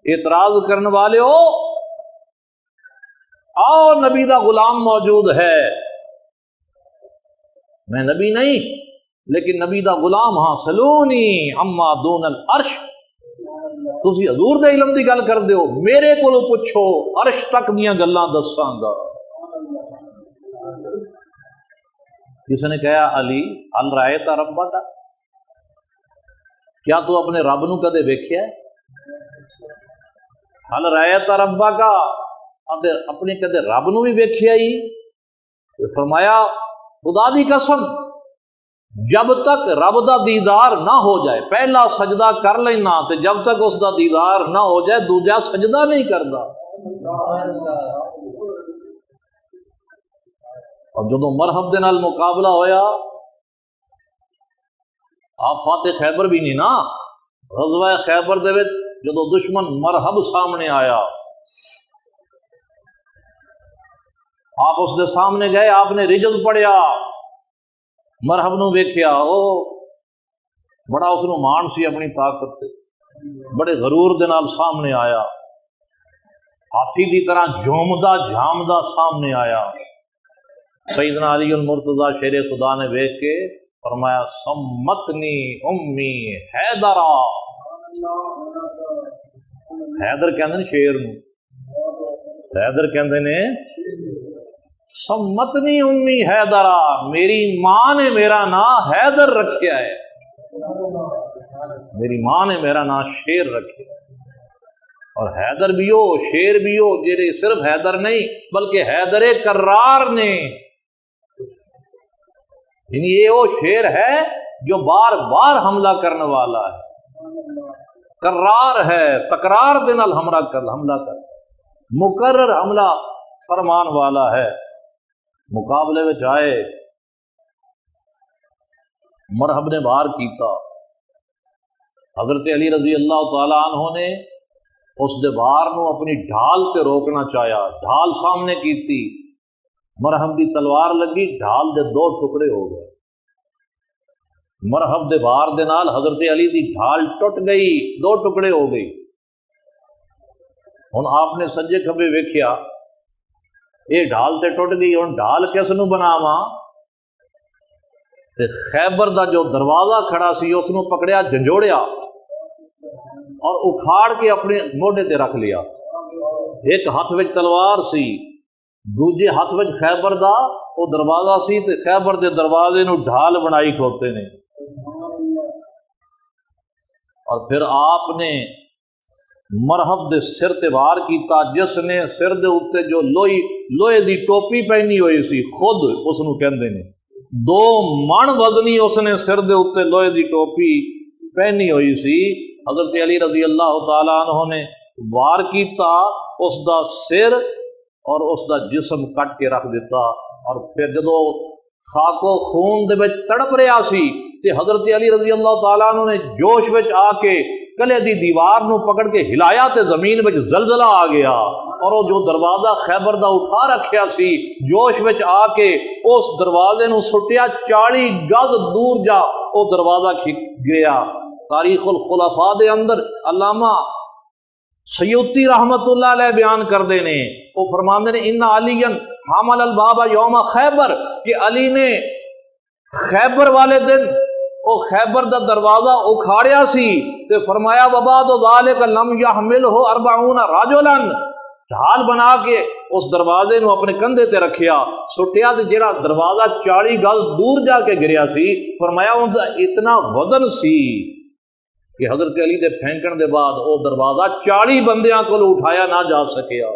Speaker 1: اعتراض کرنے والے ہو، آؤ نبی دا غلام موجود ہے، میں نبی نہیں لیکن نبی دا غلام ہاں، سلونی اما دون العرش، تسی حضور دے علم دی گل کر دیو، میرے کولو پوچھو عرش تک دیاں گلاں دساں گا۔ کس نے کہا علی ہل رأیت ربک، کیا تو اپنے رب نو کدے ویکھیا ہے؟ ہل رأیت ربک، اپنے کدے رب نو بھی ویکھیا ہی؟ فرمایا خدا دی قسم جب تک رب دا دیدار نہ ہو جائے، پہلا سجدہ کر لینا تے جب تک اس دا دیدار نہ ہو جائے دوجا سجدہ نہیں کردا۔ اور جدو مرحب دے نال مقابلہ ہویا، آپ فاتح خیبر بھی نہیں نا، غزوہ خیبر دے وچ جدو دشمن مرحب سامنے آیا، آپ اس دے سامنے گئے، آپ نے رجز پڑھیا، مرحب نو ویکھیا، او بڑا اس نو مان سی اپنی طاقت تے، بڑے غرور دے نال سامنے آیا، ہاتھی دی طرح جھومدا جھامدا سامنے آیا۔ سیدنا علی المرتضیٰ شیر خدا نے ویکھ کے فرمایا سمتنی امی حیدرا، حیدر کہندے نے شیر نو، حیدر کہندے نے سمتنی امی حیدرا، میری ماں نے میرا نام حیدر رکھیا ہے، میری ماں نے میرا نام شیر رکھیا ہے۔ اور حیدر بھی ہو شیر بھی ہو، جیڑے صرف حیدر نہیں بلکہ حیدر کرار نے، یعنی یہ وہ شیر ہے جو بار بار حملہ کرنے والا ہے، کرار ہے، تکرار دے نال حملہ کر مقرر حملہ فرمان والا ہے۔ مقابلے میں آئے، مرحب نے وار کیتا، حضرت علی رضی اللہ تعالی عنہ نے اس دے وار نو اپنی ڈھال تے روکنا چاہیا، ڈھال سامنے کیتی، مرحب دی تلوار لگی، ڈھال دے دو ٹکڑے ہو گئے، مرحب دے وار دے نال حضرت علی دی ڈھال ٹوٹ گئی، دو ٹکڑے ہو گئی۔ ہن آپ نے سجے کھبے ویکھیا یہ ڈھال تے ٹوٹ گئی، ہن ڈھال کس نو بناواں؟ تے خیبر دا جو دروازہ کھڑا سی اس نو پکڑیا، جھنجوڑیا اور اکھاڑ کے اپنے موڈے تے رکھ لیا۔ ایک ہاتھ وچ تلوار سی، دوجے ہاتھ وچ خیبر دا وہ دروازہ سی، تے خیبر دے دروازے نو ڈھال بنائی کھوتے نے۔ اور پھر آپ نے مرحب دے سر تے وار کیتا، جس نے سر دے اوتے جو لوہے دی ٹوپی پہنی ہوئی سی، خود اس نو کہندے نے 2 من وزنی اس نے سر دے اوتے لوہے دی ٹوپی پہنی ہوئی سی۔ حضرت علی رضی اللہ تعالیٰ عنہ نے وار کیتا، اس دا سر اور اس دا جسم کٹ کے رکھ دیتا، اور پھر جدو خاک و خون دے وچ تڑپ رہا سی تے حضرت علی رضی اللہ تعالیٰ عنہ نے جوش وچ آ کے کلے دی دیوار نو پکڑ کے ہلایا تے زمین وچ زلزلہ آ گیا، اور وہ جو دروازہ خیبر دا اٹھا رکھیا سی جوش وچ آ کے اس دروازے نو سٹیا، 40 گز دور جا وہ دروازہ کھک گیا۔ تاریخ الخلفاء دے اندر علامہ سیوطی رحمت اللہ علیہ بیان کردے نے، وہ فرماندے نے ان علی حامل الباب یوم خیبر، کہ علی نے خیبر والے دن وہ خیبر دا دروازہ اکھاڑیا سی تے فرمایا وبعد ذالک لم یحملہ 40 رجلا، ڈھال بنا کے اس دروازے نو اپنے کندھے تے رکھیا، سٹیا تے جڑا دروازہ 40 گز دور جا کے گریا سی، فرمایا ان دا اتنا وزن سی کہ حضرت علی دے پھینکن دے بعد وہ دروازہ 40 بندیاں کو اٹھایا نہ جا سکیا۔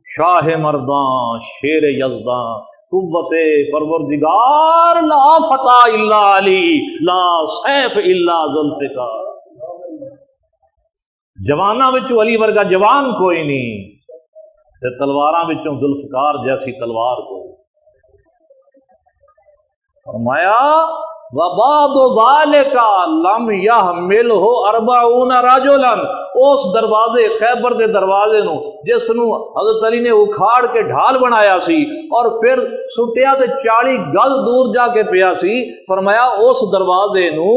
Speaker 1: شاہ مردان شیر یزداں قوت پروردگار، لا فتح الا علی لا سیف الا ذوالفقار۔ جواناں وچوں علی ورگا جوان کوئی نہیں، تے تلواراں وچوں ذوالفقار جیسی تلوار کو۔ فرمایا وبعد ذالک لم یحملہ 40 رجلا، اس دروازے خیبر دے دروازے نو جس نو حضرت علی نے اکھاڑ کے ڈھال بنایا سی اور پھر سٹیا تے 40 گز دور جا کے پیا سی، فرمایا اس دروازے نو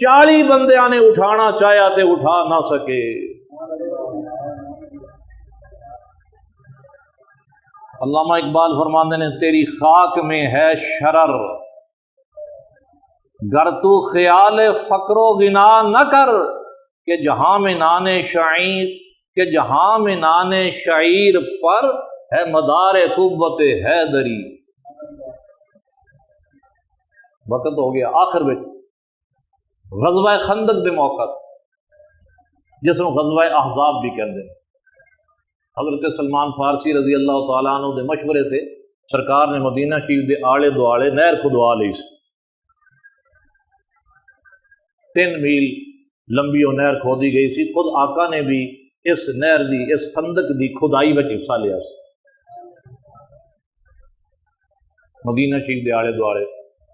Speaker 1: 40 بندیاں نے اٹھانا چاہیا تے اٹھا نہ سکے۔ علامہ اقبال فرماندے نے تیری خاک میں ہے شرر، گر تو خیال فقر و غنا نہ کر، کہ جہاں میں نانے شعیر، کہ جہاں میں نانے شعیر پر ہے مدار قوت حیدری۔ وقت ہو گیا آخر میں غزوہ خندق دے موقع جس میں غزوہ احزاب بھی کہتے ہیں، حضرت سلمان فارسی رضی اللہ تعالیٰ عنہ دے مشورے سے سرکار نے مدینہ شریف دے آڑے دوالے نہر کھدوا لی سی، 3 میل لمبی وہ نہر کھودی گئی سی، خود آقا نے بھی اس نہر دی اس خندق دی کھدائی میں حصہ لیا سی۔ مدینہ شریف دے آڑے دوالے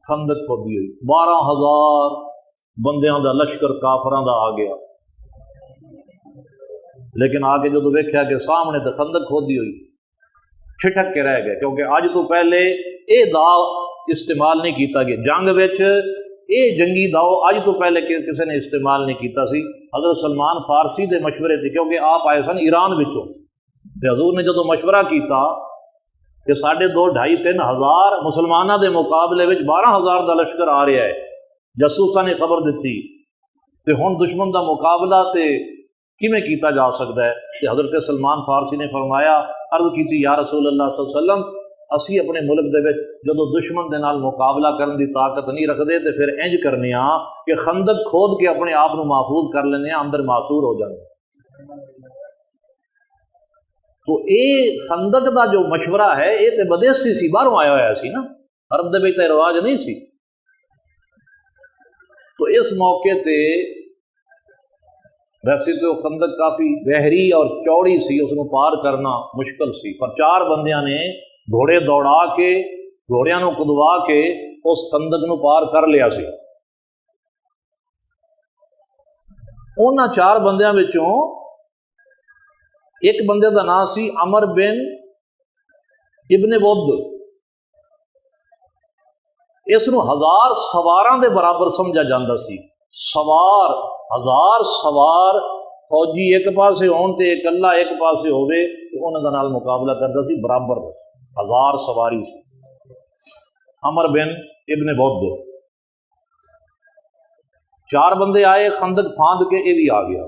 Speaker 1: خندق کھودی ہوئی، 12,000 بندیاں دا لشکر کافراں دا آ گیا، لیکن آ کے جدو ویکھیا کہ سامنے تے خندق کھودی ہوئی، چھٹک کے رہ گئے، کیونکہ اج تو پہلے اے داؤ استعمال نہیں کیتا گیا جنگ وچ، اے جنگی داؤ اج تو پہلے کسی نے استعمال نہیں کیتا سی۔ حضرت سلمان فارسی دے مشورے تھے، کیونکہ آپ آئے سن ایران وچوں، تے حضور نے جدو مشورہ کیتا کہ 2,500-3,000 ہزار مسلمانوں دے مقابلے وچ 12,000 دا لشکر آ رہا ہے، جاسوساں نے خبر دیتی، تے ہن دشمن دا مقابلہ تے کیویں کیتا جا سکتا ہے؟ تے حضرت سلمان فارسی نے فرمایا، عرض کیتی یا رسول اللہ صلی اللہ علیہ وسلم، اسی اپنے ملک دے وچ جدو دشمن دے نال مقابلہ کرن دی طاقت نہیں رکھدے تے پھر انج کرنے ہاں کہ خندق کھود کے اپنے آپ نو محفوظ کر لینے ہاں، اندر معصور ہو جانے۔ تو اے خندق دا جو مشورہ ہے اے تے بدیسی سی، باہروں آیا ہوا سی نا، عرب دے وچ تے رواج نہیں سی۔ تو اس موقع تے ویسے تو خندق کافی گہری اور چوڑی سی، اس کو پار کرنا مشکل سی، پر 4 بندیاں نے گھوڑے دوڑا کے گھوڑیاں نو کدوا کے اس خندق نو پار کر لیا سی۔ انہاں 4 بندیاں وچوں ایک بندے دا نام سی عمر بن ابن ود، اس نو 1000 سواراں دے برابر سمجھا جاندہ سی۔ سوار 1000 سوار فوجی ایک پاسے ہون تے اکلا ایک پاسے ہوئے تو انہاں دا نال مقابلہ کردا سی، برابر 1000 سواری سی۔ عمر بن ابن بود، 4 بندے آئے خندق پھاند کے، یہ بھی آ گیا،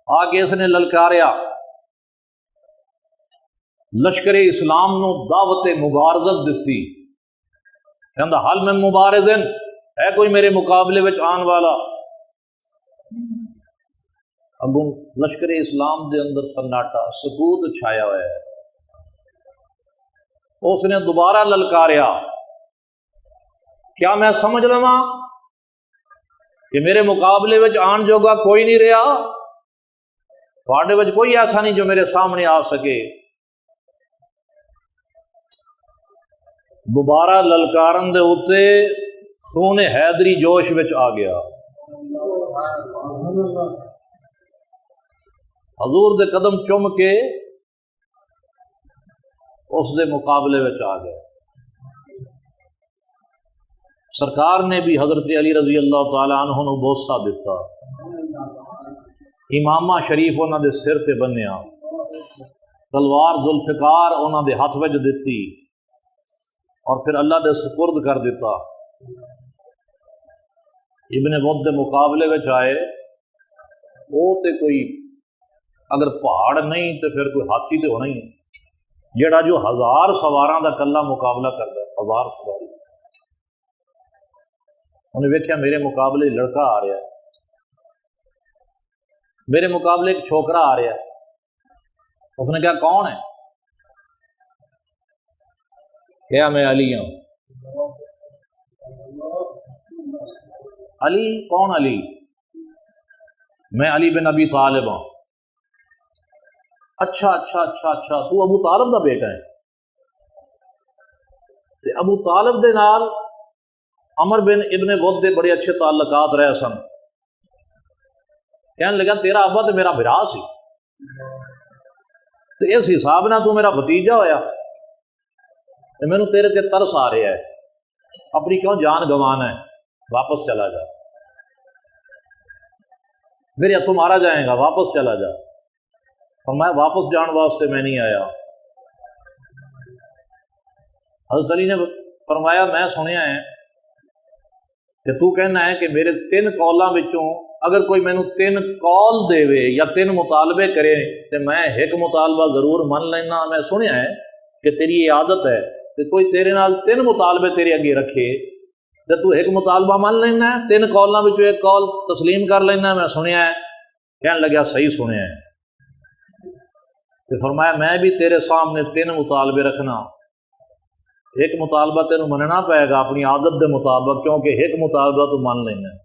Speaker 1: آ کے اس نے للکاریا، لشکر اسلام نو دعوت مبارزت دیتی، کہندا حل من مبارزن، ہے کوئی میرے مقابلے وچ آن والا؟ اگوں لشکر اسلام دے اندر سناٹا، سکوت چھایا ہوا ہے۔ اس نے دوبارہ للکاریا، کیا میں سمجھ لواں کہ میرے مقابلے وچ آن جوگا کوئی نہیں رہا؟ تواڈے وچ کوئی ایسا نہیں جو میرے سامنے آ سکے؟ دوبارہ للکارن دے اوتے خون حیدری جوش وچ آ گیا، حضور دے قدم چوم کے اس دے مقابلے وچ آ گیا۔ سرکار نے بھی حضرت علی رضی اللہ تعالی عنہ نو بوسہ دیتا، امامہ شریف انہاں دے سر تے بنیا، تلوار ذوالفقار انہاں دے ہاتھ وچ دتی، اور پھر اللہ دے سپرد کر دیتا۔ ابن بود دے مقابلے وچ آئے، وہ تے کوئی اگر پہاڑ نہیں تو پھر کوئی ہاتھی تے ہونا ہی ہے، جڑا جو 1000 سواراں دا کلا مقابلہ کرتا ہے، 1000 سواری۔ انہیں ویکھیا میرے مقابلے لڑکا آ رہا ہے، میرے مقابلے ایک چھوکرا آ رہا ہے۔ اس نے کہا کون ہے؟ کیا میں علی ہوں۔ علی کون علی؟ میں علی بن ابی طالب ہوں۔ اچھا اچھا اچھا اچھا، تو ابو طالب دا بیٹا ہے؟ تے ابو طالب دے نال عمر بن ابن بود دے بڑے اچھے تعلقات رہے سن۔ کہنے لگا تیرا ابا تو میرا بھرا سی، تے اس حساب نہ تو میرا بھتیجا ہویا، تے مینوں تیرے تے ترس آ رہا ہے، اپنی کیوں جان گوانا ہے؟ واپس چلا جا، میرے ہاتھوں مارا جائے گا، واپس چلا جا۔ فرمایا واپس جان واسطے میں نہیں آیا۔ حضرت علی نے فرمایا میں سنیا ہے کہ تو کہنا ہے کہ میرے 3 قولاں وچوں اگر کوئی مینوں 3 قول دے یا 3 مطالبے کرے تو میں ایک مطالبہ ضرور من لینا۔ میں سنیا ہے کہ تیری یہ عادت ہے کہ کوئی تیرے نال 3 مطالبے تیرے اگے رکھے تو تو ایک مطالبہ من لینا ہے، 3 قولاں وچوں ایک قول تسلیم کر لینا ہے۔ میں سنیا ہے۔ کہنے لگا صحیح سنیا ہے۔ تو فرمایا میں بھی تیرے سامنے 3 مطالبے رکھنا، ایک مطالبہ تینوں مننا پائے گا اپنی عادت دے مطابق، کیونکہ ایک مطالبہ تو مان لینا ہے۔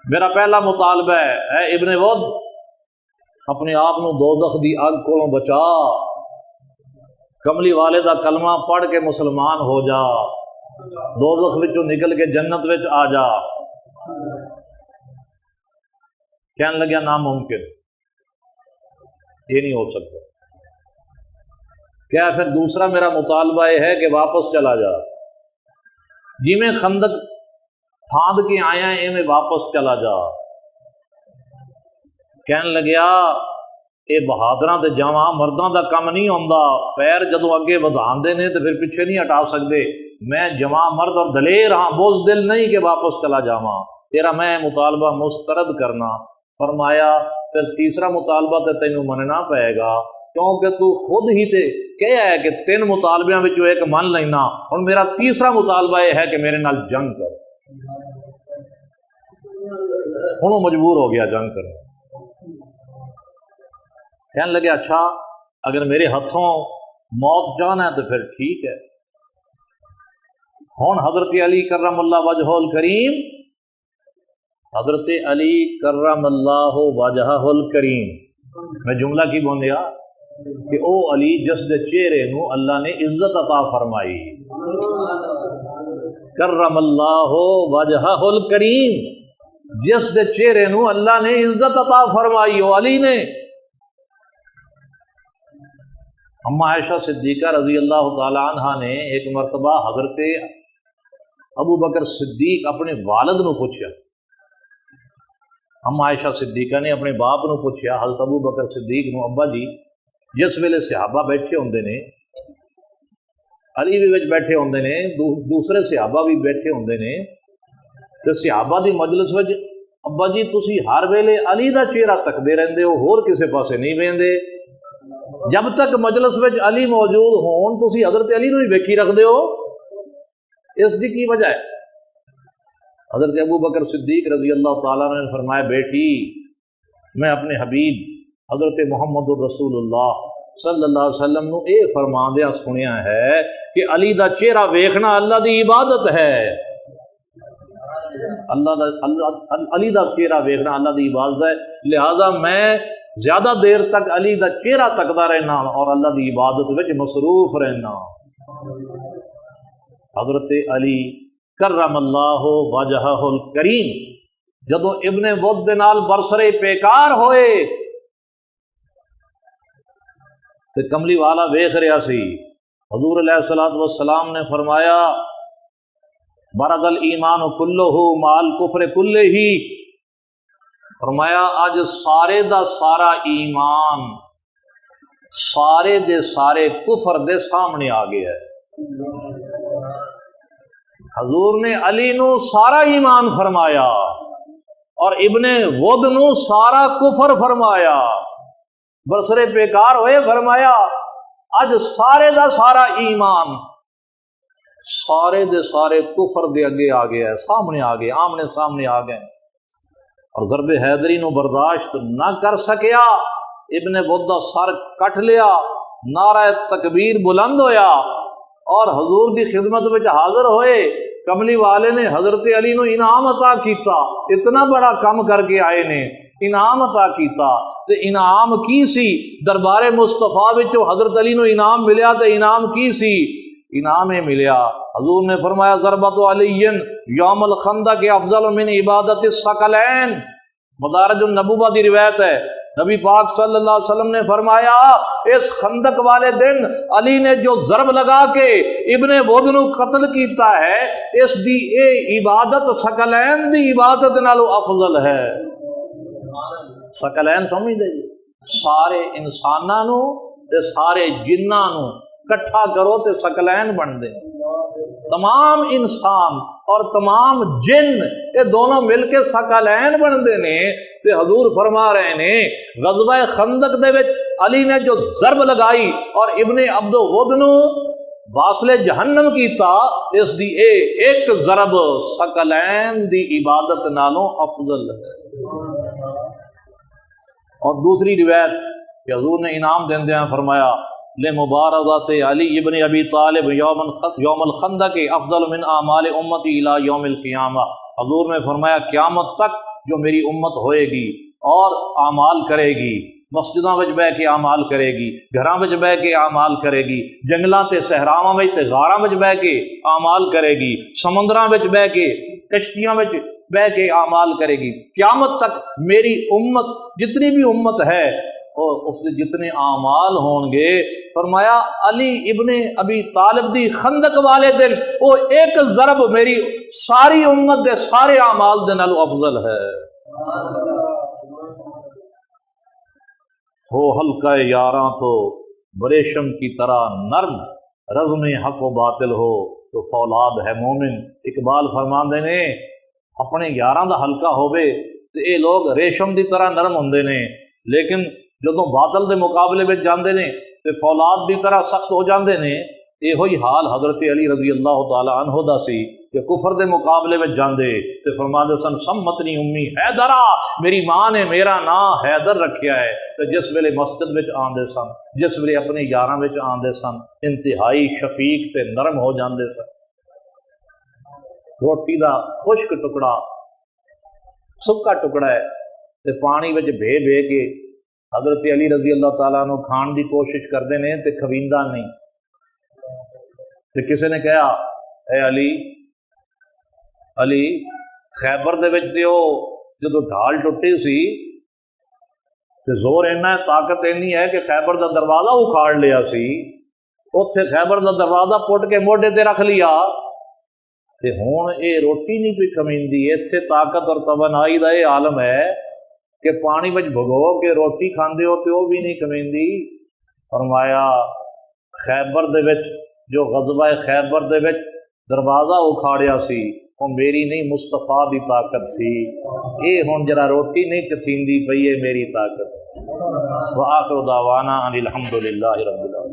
Speaker 1: میرا پہلا مطالبہ ہے، اے ابن ود، اپنے آپ نو دوزخ دی اگ کو بچا، کملی والے دا کلمہ پڑھ کے مسلمان ہو جا، دوزخ وچوں نکل کے جنت وچ آ جا۔ کہنے لگا ناممکن، یہ نہیں ہو سکتا۔ کیا پھر دوسرا میرا مطالبہ یہ ہے کہ واپس چلا جا، جی میں خندق پھاند کے آیا ہے میں واپس چلا جا۔ کہنے لگیا یہ بہادراں تے جاواں مرداں دا کم نہیں ہوندا، پیر جدوں اگے ودھان دے نے تے پھر پیچھے نہیں ہٹا سکدے۔ میں جواں مرد اور دلیر ہاں، بزدل نہیں کہ واپس چلا جاواں، تیرا میں مطالبہ مسترد کرنا۔ فرمایا پھر تیسرا مطالبہ تے تینوں مننا پائے گا، کیونکہ تو خود ہی تے کہیا ہے کہ 3 مطالبیاں وچوں ایک من لینا، اور میرا تیسرا مطالبہ یہ ہے کہ میرے نال جنگ کر۔ ہوں وہ مجبور ہو گیا جنگ کرنے۔ کہنے لگے اچھا اگر میرے ہاتھوں موت جانا ہے تو پھر ٹھیک ہے۔ ہوں حضرت علی کرم اللہ وجہ الکریم، حضرت علی کرم اللہ وجہ الکریم، میں جملہ کی بولیا کہ او علی جس دے چہرے نو اللہ نے عزت عطا فرمائی، کرم اللہ وجہ الکریم، جس دے چہرے نو اللہ نے عزت عطا فرمائی او علی نے۔ اما عائشہ صدیقہ رضی اللہ تعالی عنہ نے ایک مرتبہ حضرت ابو بکر صدیق اپنے والد نو پوچھا، اما عائشہ صدیقہ نے اپنے باپ نو پوچھا، حضرت ابو بکر صدیق نو، ابا جی جس ویلے صحابہ بیٹھے ہوندے نے، علی بھی وچ بیٹھے ہوندے نے، دوسرے صحابہ بھی بیٹھے ہوندے نے، تے صحابہ دی مجلس وچ ابا جی تسی ہر ویلے علی دا چہرہ تکدے رہندے ہو، ہور کسے پاسے نہیں ویندے، جب تک مجلس وچ علی موجود ہون تسی حضرت علی نو ہی ویکھی رکھدے ہو، اس دی کی وجہ ہے؟ حضرت ابو بکر صدیق رضی اللہ تعالیٰ نے فرمایا بیٹی میں اپنے حبیب حضرت محمد الرسول اللہ صلی اللہ علیہ وسلم نو اے فرماندیا سنیا ہے کہ علی دا چہرہ ویکھنا اللہ دی عبادت ہے، علی دا چہرہ ویکھنا اللہ دی عبادت ہے، لہذا میں زیادہ دیر تک علی دا چہرہ تکدا رہنا اور اللہ دی عبادت وچ مصروف رہنا۔ حضرت علی کرم اللہ وجہہ الکریم جدو ابن ود نال برسرے پیکار ہوئے تے کملی والا ویکھ رہا سی، حضور علیہ الصلوۃ والسلام نے فرمایا برد الایمان کلہ مال کفر کلہ ہی، فرمایا اج سارے دا سارا ایمان سارے دے سارے کفر دے سامنے آ گیا ہے۔ حضور نے علی نو سارا ایمان فرمایا اور ابن ود نو سارا کفر فرمایا، برسرے بیکار ہوئے فرمایا اج سارے دا سارا ایمان سارے دے سارے کفر دے اگے آ گیا ہے، سامنے آ گئے، آمنے سامنے آ گئے، اور ضرب حیدری نو برداشت نہ کر سکیا، ابن ود دا سر کٹ لیا، نعرہ تکبیر بلند ہویا اور حضور دی خدمت وچ حاضر ہوئے، کملی والے نے حضرت علی نو انعام عطا کیتا، اتنا بڑا کام کر کے آئے نے انعام عطا کیتا، تے انعام کی سی؟ دربار مصطفیٰ وچوں حضرت علی نو انعام ملیا، تے انعام کی سی؟ انعام ملیا حضور نے فرمایا ضربۃ علی یوم الخندق افضل من عبادت الثقلین، مدارج النبوہ دی روایت ہے، نبی پاک صلی اللہ علیہ وسلم نے فرمایا اس خندق والے دن علی نے جو ضرب لگا کے ابن ود نو قتل کیتا ہے، اس دی اے عبادت ثقلین دی عبادت نالو افضل ہے۔ ثقلین سمجھ دے جی، سارے انساناں نو تے سارے جناں نو کٹھا کرو تے ثقلین بن دے، تمام انسان اور تمام جن یہ دونوں مل کے ثقلین بن دے نے۔ تے حضور فرما رہے نے غزوہ خندق دے وچ علی نے جو ضرب لگائی اور ابن عبد ود نو واصل جہنم کیتا، اس دی اے ایک ضرب ثقلین دی عبادت نالوں افضل ہے۔ اور دوسری روایت کہ حضور نے انعام دیندیاں فرمایا لمبارزۃ علی ابن ابی طالب یوم الخندق افضل من اعمال امتی الی یوم القیامہ، حضور نے فرمایا قیامت تک جو میری امت ہوئے گی اور اعمال کرے گی، مسجداں وچ بہ کے اعمال کرے گی، گھراں وچ بہ کے اعمال کرے گی، جنگلاں تے صحراواں وچ تے غاراں وچ بہ کے اعمال کرے گی، سمندراں وچ بہ کے کشتیاں وچ بہ کے اعمال کرے گی، قیامت تک میری امت جتنی بھی امت ہے اور اس کے جتنے اعمال ہون گے، فرمایا علی ابن ابی طالب دی خندق والے دن وہ ایک ضرب میری ساری امت دے سارے اعمال دے نالوں افضل ہے۔ ہو ہلکا یاراں تو بریشم کی طرح نرم، رزم حق و باطل ہو تو فولاد ہے مومن۔ اقبال فرماندے نے اپنے یاراں دا ہلکا ہوے تے اے لوگ ریشم دی طرح نرم ہوندے نے، لیکن جدوں باطل دے مقابلے میں جاندے نے تے فولاد دی طرح سخت ہو جاندے نے۔ یہ ہوئی حال حضرت علی رضی اللہ تعالی عنہ دا سی کہ کفر دے مقابلے میں جاندے تے فرماندے سن سمتنی امی حیدرہ، میری ماں نے میرا نام حیدر رکھیا ہے۔ تے جس ویلے مسجد وچ آندے سن، جس ویلے اپنے یاراں وچ آندے سن، انتہائی شفیق تے نرم ہو جاندے سن۔ روٹی دا خشک ٹکڑا سکا ٹکڑا ہے تے پانی وچ بھے بھے کے حضرت علی رضی اللہ تعالیٰ عنہ کھان دی کوشش کرتے ہیں تے کھویندا نہیں۔ تے کسی نے کہا اے علی خیبر دے وچ تے او جدو ڈھال ٹوٹی سی تے زور اینا ہے، طاقت اینی ہے کہ خیبر دا دروازہ اکھاڑ لیا سی، اتھے خیبر دا دروازہ پٹ کے موڈے تے رکھ لیا، تے ہون اے روٹی نہیں کوئی کمیندی، اتھے طاقت اور توانائی دا اے عالم ہے کہ پانی وچ بھگو کے روٹی کھاندے ہو تے وہ بھی نہیں کمیندی، فرمایا خیبر دے وچ جو غزوہ خیبر دے وچ دروازہ اکھاڑیا سی وہ میری نہیں مصطفیٰ دی طاقت سی، اے ہن جرا روٹی نہیں چسیندی پئی ہے میری طاقت۔ وآخر دعوانا ان الحمد للہ رب العالمین۔